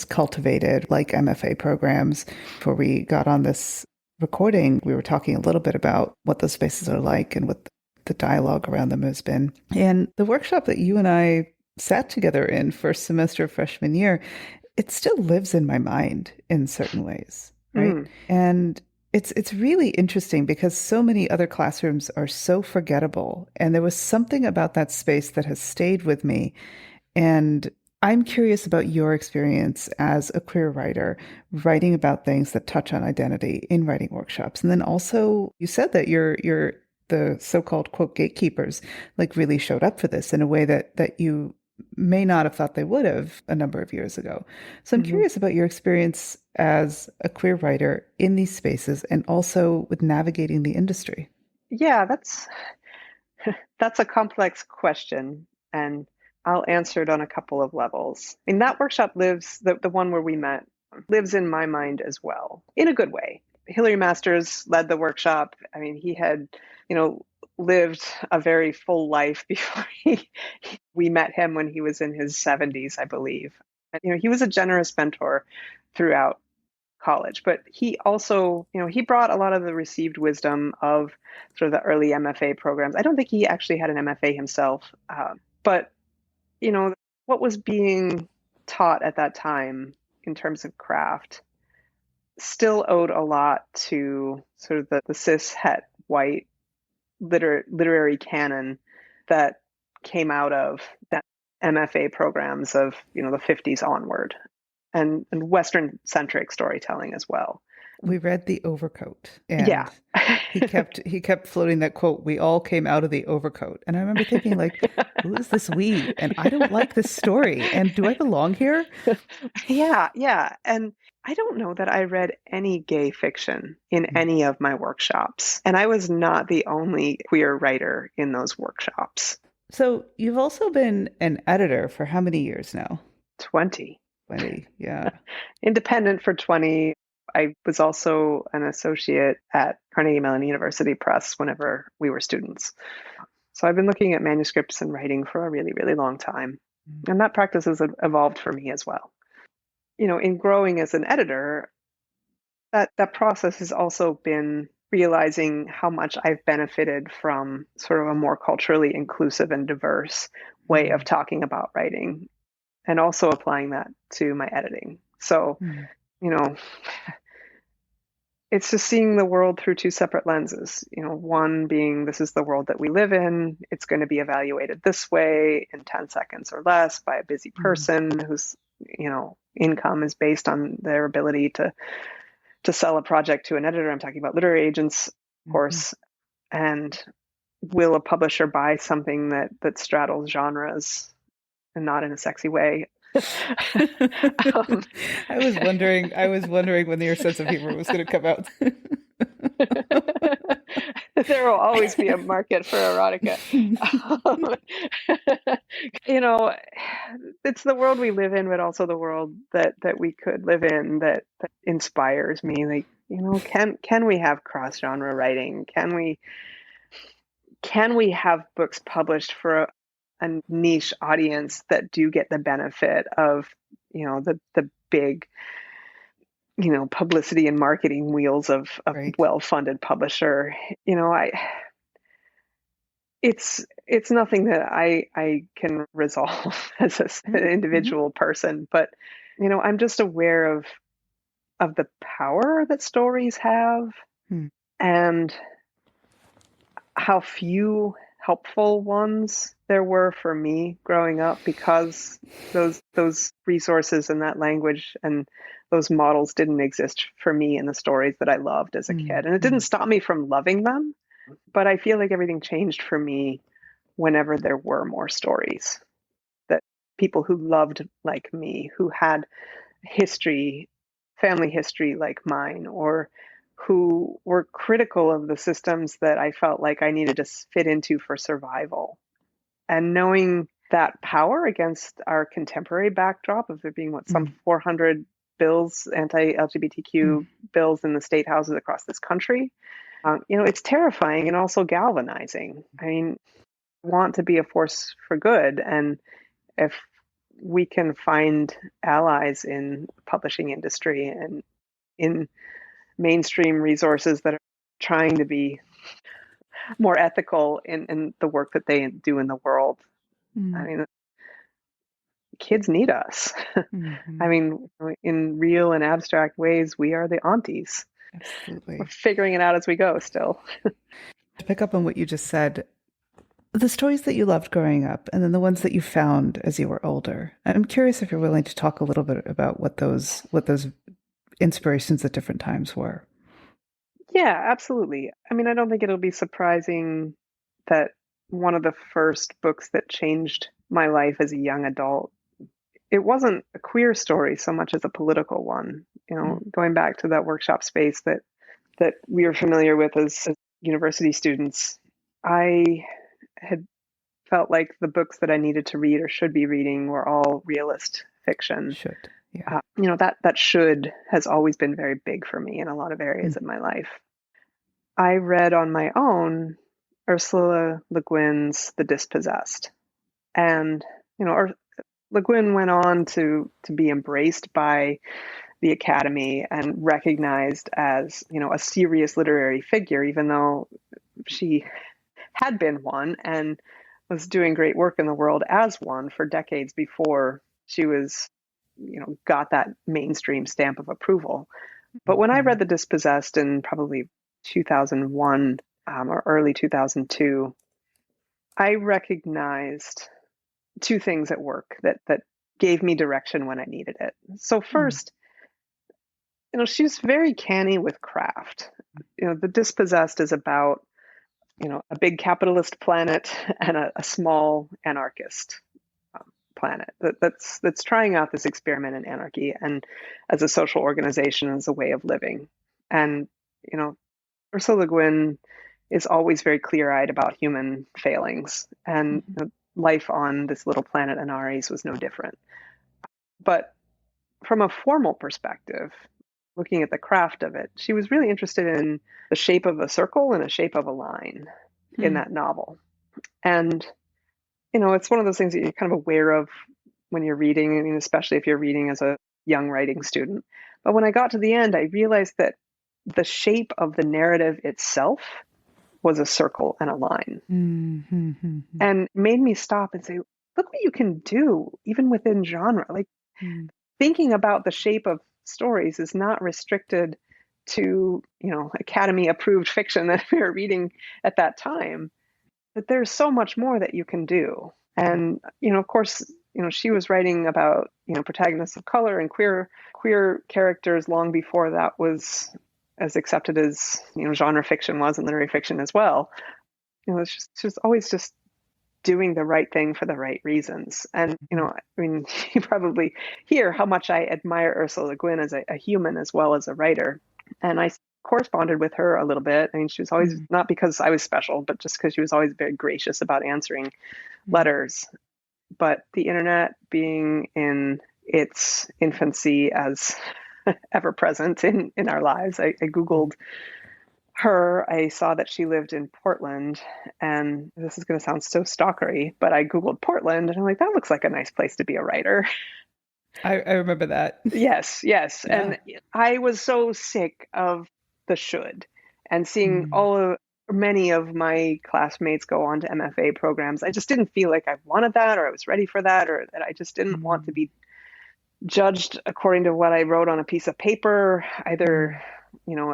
cultivated, like MFA programs. Before we got on this recording, we were talking a little bit about what those spaces are like and what the dialogue around them has been. And the workshop that you and I sat together in first semester of freshman year, it still lives in my mind in certain ways, right? And it's really interesting because so many other classrooms are so forgettable. And there was something about that space that has stayed with me. And I'm curious about your experience as a queer writer, writing about things that touch on identity in writing workshops. And then also, you said that you're the so-called, quote, gatekeepers, like really showed up for this in a way that you may not have thought they would have a number of years ago. So I'm curious about your experience as a queer writer in these spaces and also with navigating the industry. Yeah, that's a complex question, and I'll answer it on a couple of levels. I mean, that workshop lives, the one where we met, lives in my mind as well, in a good way. Hilary Masters led the workshop. I mean, he had, lived a very full life before we met him when he was in his 70s, I believe. And, he was a generous mentor throughout college, but he also, he brought a lot of the received wisdom of sort of the early MFA programs. I don't think he actually had an MFA himself, but, what was being taught at that time in terms of craft still owed a lot to sort of the cis het white literary canon that came out of that MFA programs of the 50s onward, and Western centric storytelling as well. We read The Overcoat, and yeah. he kept floating that quote, "We all came out of the overcoat." And I remember thinking, like, who is this we? And I don't like this story. And do I belong here? Yeah. And I don't know that I read any gay fiction in any of my workshops. And I was not the only queer writer in those workshops. So you've also been an editor for how many years now? 20. 20, yeah. Independent for 20. I was also an associate at Carnegie Mellon University Press whenever we were students. So I've been looking at manuscripts and writing for a really, really long time. And that practice has evolved for me as well. In growing as an editor, that process has also been realizing how much I've benefited from sort of a more culturally inclusive and diverse way of talking about writing, and also applying that to my editing. So, it's just seeing the world through two separate lenses. One being, this is the world that we live in. It's going to be evaluated this way in 10 seconds or less by a busy person whose, income is based on their ability to sell a project to an editor. I'm talking about literary agents, of course. And will a publisher buy something that straddles genres and not in a sexy way? I was wondering when your sense of humor was going to come out. There will always be a market for erotica. Um, you know, it's the world we live in, but also the world that we could live in that inspires me. Like, can we have cross genre writing? Can we have books published for a niche audience that do get the benefit of, the big, publicity and marketing wheels of a Right. well-funded publisher? It's nothing that I can resolve as an Mm-hmm. individual person, but I'm just aware of the power that stories have, Mm-hmm. and how few helpful ones there were for me growing up, because those resources and that language and those models didn't exist for me in the stories that I loved as a kid. And it didn't stop me from loving them, but I feel like everything changed for me whenever there were more stories, that people who loved like me, who had history, family history like mine, or who were critical of the systems that I felt like I needed to fit into for survival. And knowing that power against our contemporary backdrop of there being some 400 bills, anti-LGBTQ bills in the state houses across this country, it's terrifying and also galvanizing. I mean, I want to be a force for good, and if we can find allies in the publishing industry and in mainstream resources that are trying to be more ethical in the work that they do in the world. I mean, kids need us. Mm-hmm. I mean, in real and abstract ways, we are the aunties. We're Absolutely. figuring it out as we go still. To pick up on what you just said, the stories that you loved growing up and then the ones that you found as you were older. I'm curious if you're willing to talk a little bit about what those inspirations at different times were. Yeah, absolutely. I mean, I don't think it'll be surprising that one of the first books that changed my life as a young adult, it wasn't a queer story so much as a political one. Going back to that workshop space that we were familiar with as university students, I had felt like the books that I needed to read or should be reading were all realist fiction. Should. Yeah. That should has always been very big for me in a lot of areas of my life. I read on my own Ursula Le Guin's The Dispossessed. And, Le Guin went on to be embraced by the Academy and recognized as, a serious literary figure, even though she had been one and was doing great work in the world as one for decades before she was, got that mainstream stamp of approval. But when I read The Dispossessed in probably 2001 or early 2002, I recognized two things at work that gave me direction when I needed it. So first, she's very canny with craft. The Dispossessed is about, a big capitalist planet and a small anarchist planet that's trying out this experiment in anarchy and as a social organization, as a way of living. And, Ursula Le Guin is always very clear-eyed about human failings, and life on this little planet Anaris was no different. But from a formal perspective, looking at the craft of it, she was really interested in the shape of a circle and a shape of a line in that novel. And, it's one of those things that you're kind of aware of when you're reading, I mean, especially if you're reading as a young writing student. But when I got to the end, I realized that the shape of the narrative itself was a circle and a line. And made me stop and say, look what you can do even within genre. Like, thinking about the shape of stories is not restricted to, Academy approved fiction that we were reading at that time, that there's so much more that you can do. And, of course, she was writing about, protagonists of color and queer characters long before that was as accepted as, genre fiction was, and literary fiction as well. It's just always just doing the right thing for the right reasons. And, I mean, you probably hear how much I admire Ursula Le Guin as a human as well as a writer. And I corresponded with her a little bit. I mean, she was always, not because I was special, but just because she was always very gracious about answering letters. But the internet being in its infancy as ever present in our lives, I Googled her. I saw that she lived in Portland, and this is going to sound so stalkery, but I Googled Portland and I'm like, that looks like a nice place to be a writer. I remember that. Yes. Yeah. And I was so sick of the should and seeing many of my classmates go on to MFA programs. I just didn't feel like I wanted that, or I was ready for that, or that I just didn't want to be judged according to what I wrote on a piece of paper, either,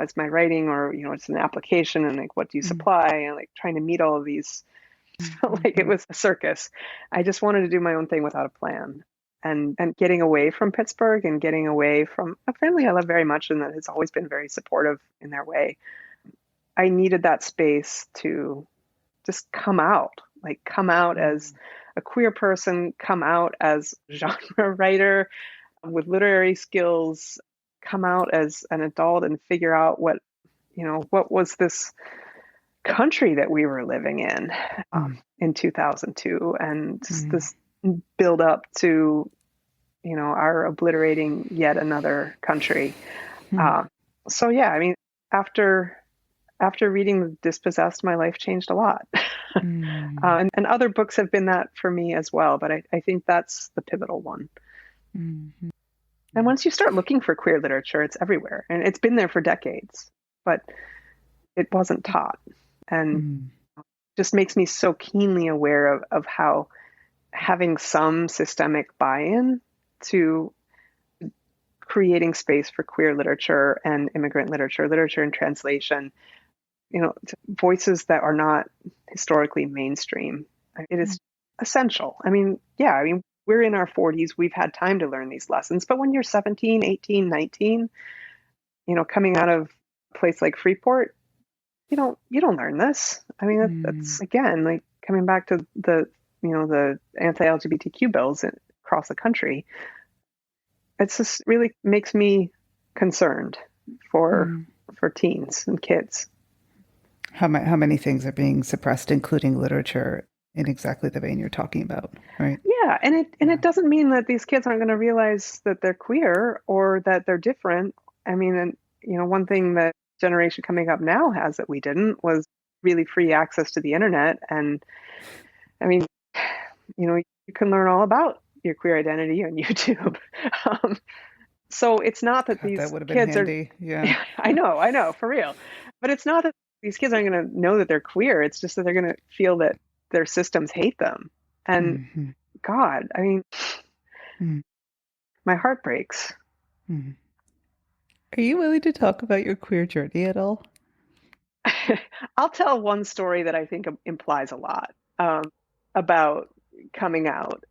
as my writing or, it's an application and like, what do you supply? And like trying to meet all of these, felt like it was a circus. I just wanted to do my own thing without a plan. And getting away from Pittsburgh and getting away from a family I love very much and that has always been very supportive in their way. I needed that space to just come out as a queer person, come out as a genre writer with literary skills, come out as an adult and figure out what was this country that we were living in 2002, and just this build up to, our obliterating yet another country. So yeah, I mean, after reading The Dispossessed, my life changed a lot. And other books have been that for me as well, but I think that's the pivotal one. And once you start looking for queer literature, it's everywhere. And it's been there for decades, but it wasn't taught. And just makes me so keenly aware of how having some systemic buy-in to creating space for queer literature and immigrant literature and translation, voices that are not historically mainstream. It is essential. I mean, we're in our 40s. We've had time to learn these lessons. But when you're 17, 18, 19, coming out of a place like Freeport, you don't learn this. I mean, that's again, like coming back to the anti-LGBTQ bills across the country. It's just really makes me concerned for teens and kids. How many things are being suppressed, including literature, in exactly the vein you're talking about, right? Yeah, and it doesn't mean that these kids aren't going to realize that they're queer or that they're different. I mean, one thing that generation coming up now has that we didn't was really free access to the internet. And I mean, you can learn all about your queer identity on YouTube. So it's not that these that would have been kids handy. Yeah. I know, for real. But it's not that these kids aren't going to know that they're queer. It's just that they're going to feel that their systems hate them. And God, I mean, my heart breaks. Are you willing to talk about your queer journey at all? I'll tell one story that I think implies a lot about coming out.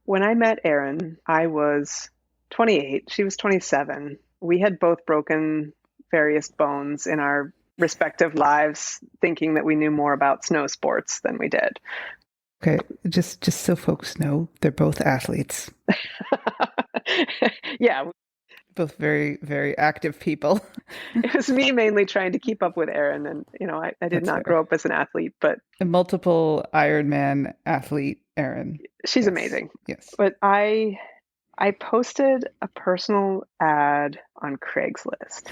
When I met Erin, I was 28. She was 27. We had both broken various bones in our respective lives, thinking that we knew more about snow sports than we did. Okay, just so folks know, they're both athletes. Yeah. Both very, very active people. It was me mainly trying to keep up with Erin, and I did not grow up as an athlete, but a multiple Ironman athlete, Erin. She's amazing. Yes. But I posted a personal ad on Craigslist,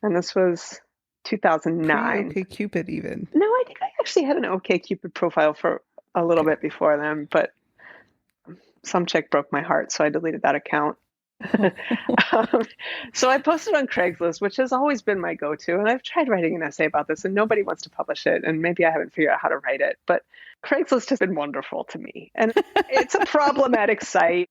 and this was 2009. OkCupid even. No, I think I actually had an OkCupid profile for a little bit before then, but some chick broke my heart, so I deleted that account. So I posted on Craigslist, which has always been my go-to, and I've tried writing an essay about this and nobody wants to publish it, and maybe I haven't figured out how to write it, but Craigslist has been wonderful to me, and it's a problematic site.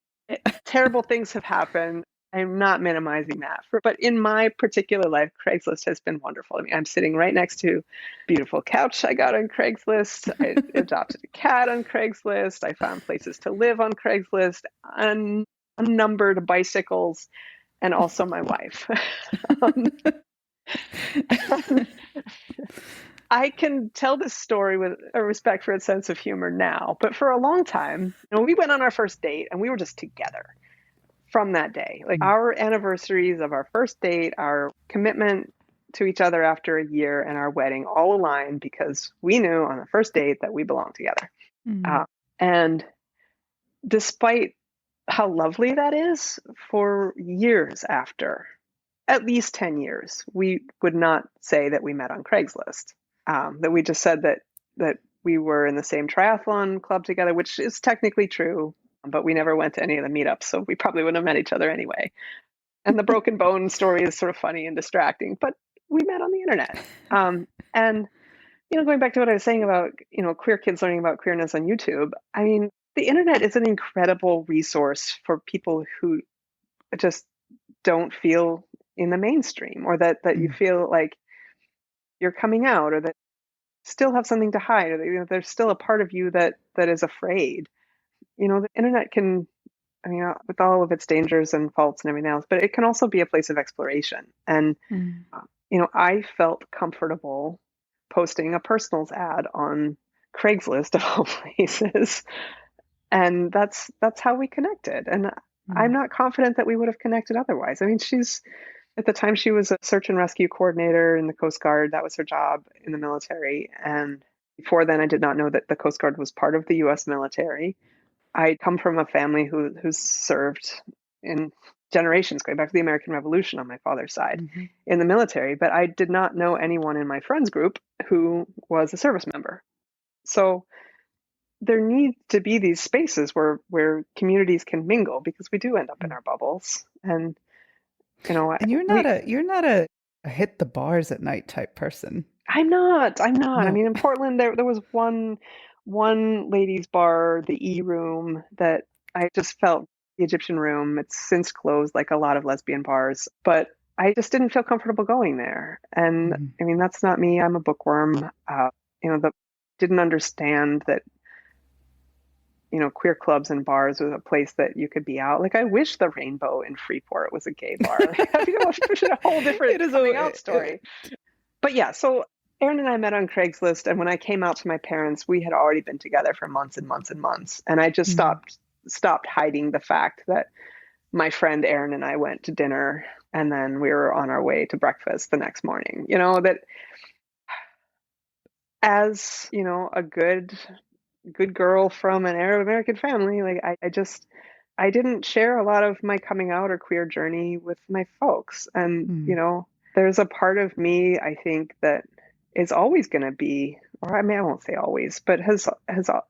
Terrible things have happened. I'm not minimizing that, but in my particular life, Craigslist has been wonderful. I mean, I'm sitting right next to a beautiful couch I got on Craigslist. I adopted a cat on Craigslist. I found places to live on Craigslist, unnumbered bicycles, and also my wife. I can tell this story with a respect for its sense of humor now, but for a long time, we went on our first date and we were just together from that day. Like our anniversaries of our first date, our commitment to each other after a year and our wedding all aligned because we knew on the first date that we belonged together. Mm. And despite how lovely that is, for years after, at least 10 years, we would not say that we met on Craigslist. That we just said that we were in the same triathlon club together, which is technically true, but we never went to any of the meetups, so we probably wouldn't have met each other anyway. And the broken bone story is sort of funny and distracting, but we met on the internet. And going back to what I was saying about queer kids learning about queerness on YouTube, I mean, the internet is an incredible resource for people who just don't feel in the mainstream, or that you feel like you're coming out, or that still have something to hide, or that, there's still a part of you that is afraid. The internet can, with all of its dangers and faults and everything else, but it can also be a place of exploration. And I felt comfortable posting a personals ad on Craigslist of all places, and that's how we connected. And I'm not confident that we would have connected otherwise. I mean, at the time, she was a search and rescue coordinator in the Coast Guard. That was her job in the military. And before then, I did not know that the Coast Guard was part of the U.S. military. I come from a family who's served in generations, going back to the American Revolution on my father's side, in the military. But I did not know anyone in my friends group who was a service member. So there need to be these spaces where communities can mingle, because we do end up in our bubbles. And and you're not a hit the bars at night type person. I'm not. No. I mean, in Portland, there was one ladies' bar, the E Room, that I just felt, the Egyptian Room. It's since closed, like a lot of lesbian bars, but I just didn't feel comfortable going there. And I mean, that's not me. I'm a bookworm. Didn't understand that queer clubs and bars was a place that you could be out. Like, I wish the Rainbow in Freeport was a gay bar. It's a whole different coming out story. But yeah, so Aaron and I met on Craigslist, and when I came out to my parents, we had already been together for months and months and months. And I just stopped hiding the fact that my friend Aaron and I went to dinner, and then we were on our way to breakfast the next morning. That as, a good girl from an Arab American family, like I didn't share a lot of my coming out or queer journey with my folks. And, there's a part of me, I think, that is always going to be, or I mean, I won't say always, but has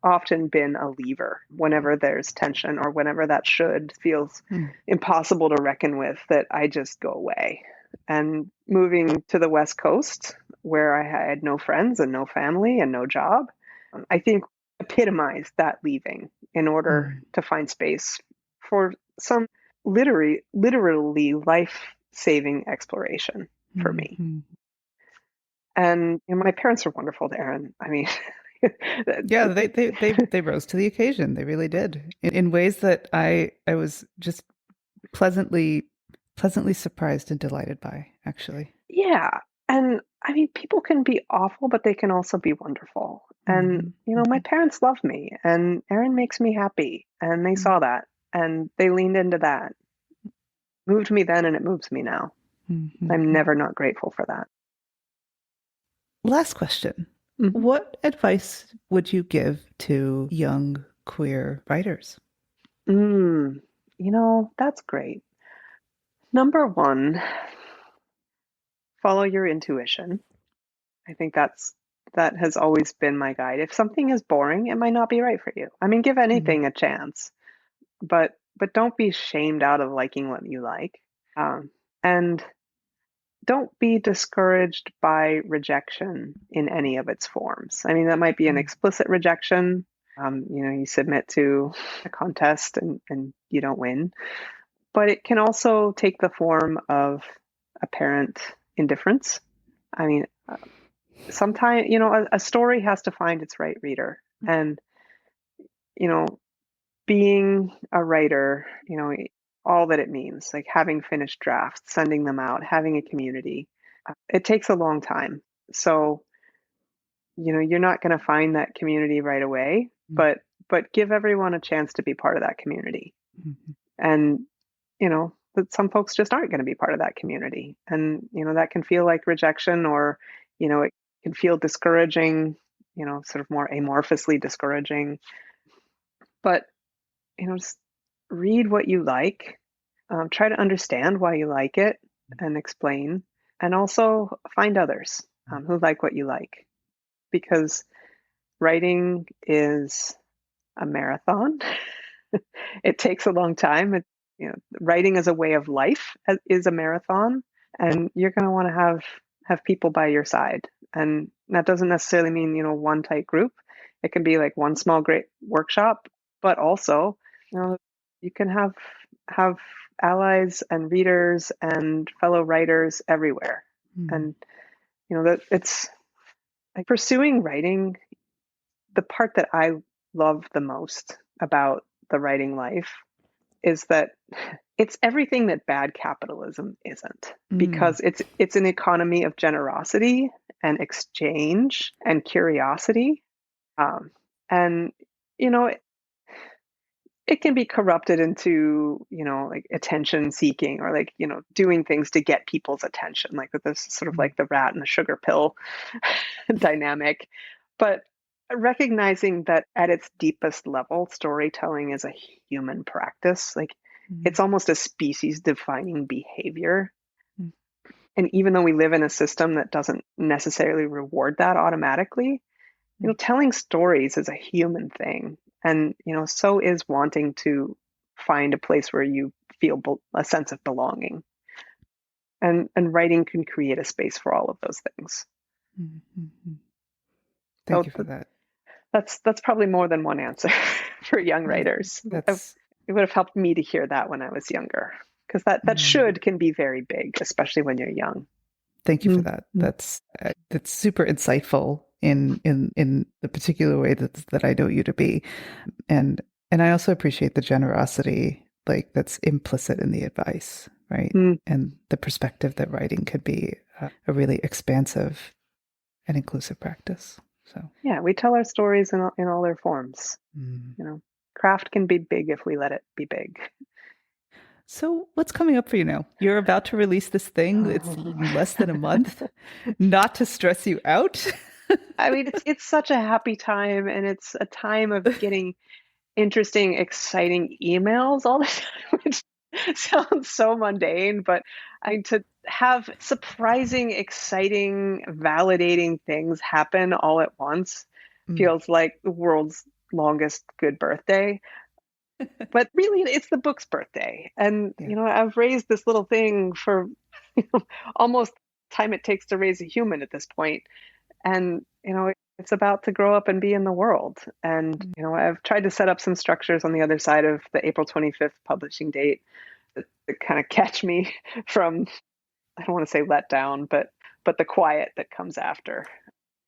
often been a lever whenever there's tension, or whenever that should feels impossible to reckon with, that I just go away. And moving to the West Coast, where I had no friends and no family and no job, I think epitomized that leaving in order to find space for some literally life-saving exploration for me. And my parents were wonderful to Aaron. I mean, yeah, they rose to the occasion. They really did, in ways that I was just pleasantly surprised and delighted by, actually. Yeah. And I mean, people can be awful, but they can also be wonderful. And, my parents love me, and Aaron makes me happy, and they saw that, and they leaned into that. Moved me then, and it moves me now. I'm never not grateful for that. Last question. What advice would you give to young queer writers? That's great. Number one, follow your intuition. I think that has always been my guide. If something is boring, it might not be right for you. I mean, give anything a chance, but don't be shamed out of liking what you like. And don't be discouraged by rejection in any of its forms. I mean, that might be an explicit rejection. You submit to a contest and you don't win. But it can also take the form of apparent indifference. I mean, sometimes, a story has to find its right reader. And, being a writer, all that it means, like having finished drafts, sending them out, having a community, it takes a long time. So, you're not going to find that community right away, but give everyone a chance to be part of that community. And, the that some folks just aren't going to be part of that community. And, that can feel like rejection, or, it can feel discouraging, sort of more amorphously discouraging. But, just read what you like, try to understand why you like it and explain, and also find others who like what you like. Because writing is a marathon. It takes a long time. Writing as a way of life is a marathon, and you're going to want to have people by your side. And that doesn't necessarily mean, one tight group. It can be like one small great workshop, but also, you can have allies and readers and fellow writers everywhere. And, that it's like pursuing writing. The part that I love the most about the writing life is that it's everything that bad capitalism isn't, because it's an economy of generosity and exchange and curiosity. And, it can be corrupted into, like attention seeking, or like, doing things to get people's attention, like with this sort of like the rat and the sugar pill dynamic. But recognizing that at its deepest level, storytelling is a human practice. Like it's almost a species defining behavior. And even though we live in a system that doesn't necessarily reward that automatically, telling stories is a human thing. And, so is wanting to find a place where you feel a sense of belonging. And writing can create a space for all of those things. Thank you for that. That's probably more than one answer for young writers. It would have helped me to hear that when I was younger, because that should can be very big, especially when you're young. Thank you for that. That's super insightful in the particular way that I know you to be, and I also appreciate the generosity like that's implicit in the advice, right? And the perspective that writing could be a really expansive and inclusive practice. So yeah, we tell our stories in all their forms. Craft can be big if we let it be big. So what's coming up for you now? You're about to release this thing. It's less than a month. Not to stress you out. I mean, it's such a happy time, and it's a time of getting interesting, exciting emails all the time, which sounds so mundane, but to have surprising, exciting, validating things happen all at once feels like the world's longest good birthday. But really, it's the book's birthday. And, I've raised this little thing for almost time it takes to raise a human at this point. And, it's about to grow up and be in the world. And, I've tried to set up some structures on the other side of the April 25th publishing date that kind of catch me from, I don't want to say let down, but the quiet that comes after.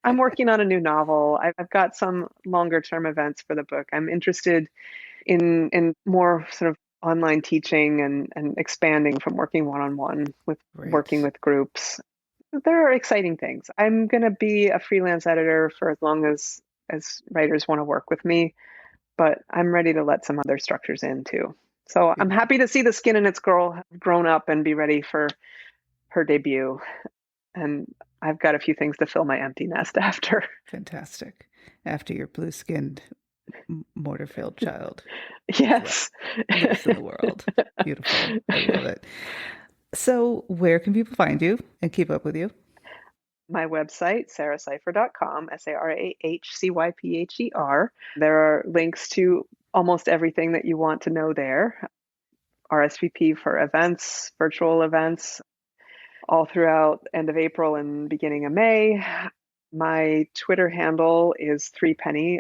I'm working on a new novel. I've got some longer term events for the book. I'm interested in more sort of online teaching and expanding from working one-on-one with working with groups. There are exciting things. I'm going to be a freelance editor for as long as writers want to work with me, but I'm ready to let some other structures in too. So I'm happy to see the Skin and Its girl grown up and be ready for her debut. And I've got a few things to fill my empty nest after. Fantastic. After your blue-skinned, mortar-filled child. Yes. Lives in the world. Beautiful. I love it. So where can people find you and keep up with you? My website, sarahcypher.com, SARAHCYPHER. There are links to almost everything that you want to know there. RSVP for events, virtual events, all throughout end of April and beginning of May. My Twitter handle is 3penny.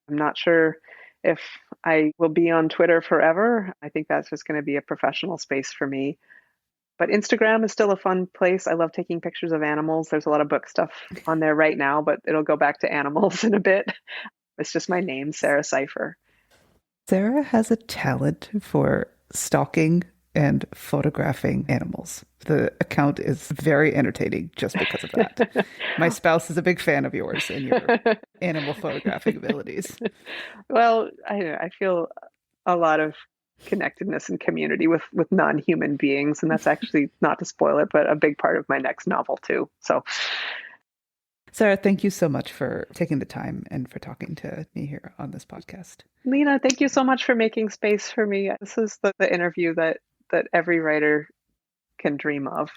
I'm not sure if I will be on Twitter forever. I think that's just going to be a professional space for me. But Instagram is still a fun place. I love taking pictures of animals. There's a lot of book stuff on there right now, but it'll go back to animals in a bit. It's just my name, Sarah Cypher. Sarah has a talent for stalking and photographing animals. The account is very entertaining just because of that. My spouse is a big fan of yours and your animal photographing abilities. Well, I feel a lot of connectedness and community with non-human beings. And that's actually, not to spoil it, but a big part of my next novel too. So Sarah, thank you so much for taking the time and for talking to me here on this podcast. Lena, thank you so much for making space for me. This is the interview that every writer can dream of.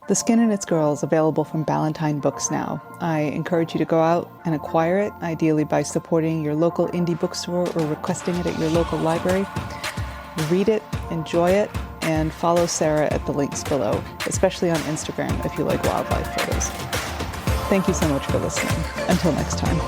The Skin and Its Girl is available from Ballantine Books now. I encourage you to go out and acquire it, ideally by supporting your local indie bookstore or requesting it at your local library. Read it, enjoy it, and follow Sarah at the links below, especially on Instagram if you like wildlife photos. Thank you so much for listening. Until next time.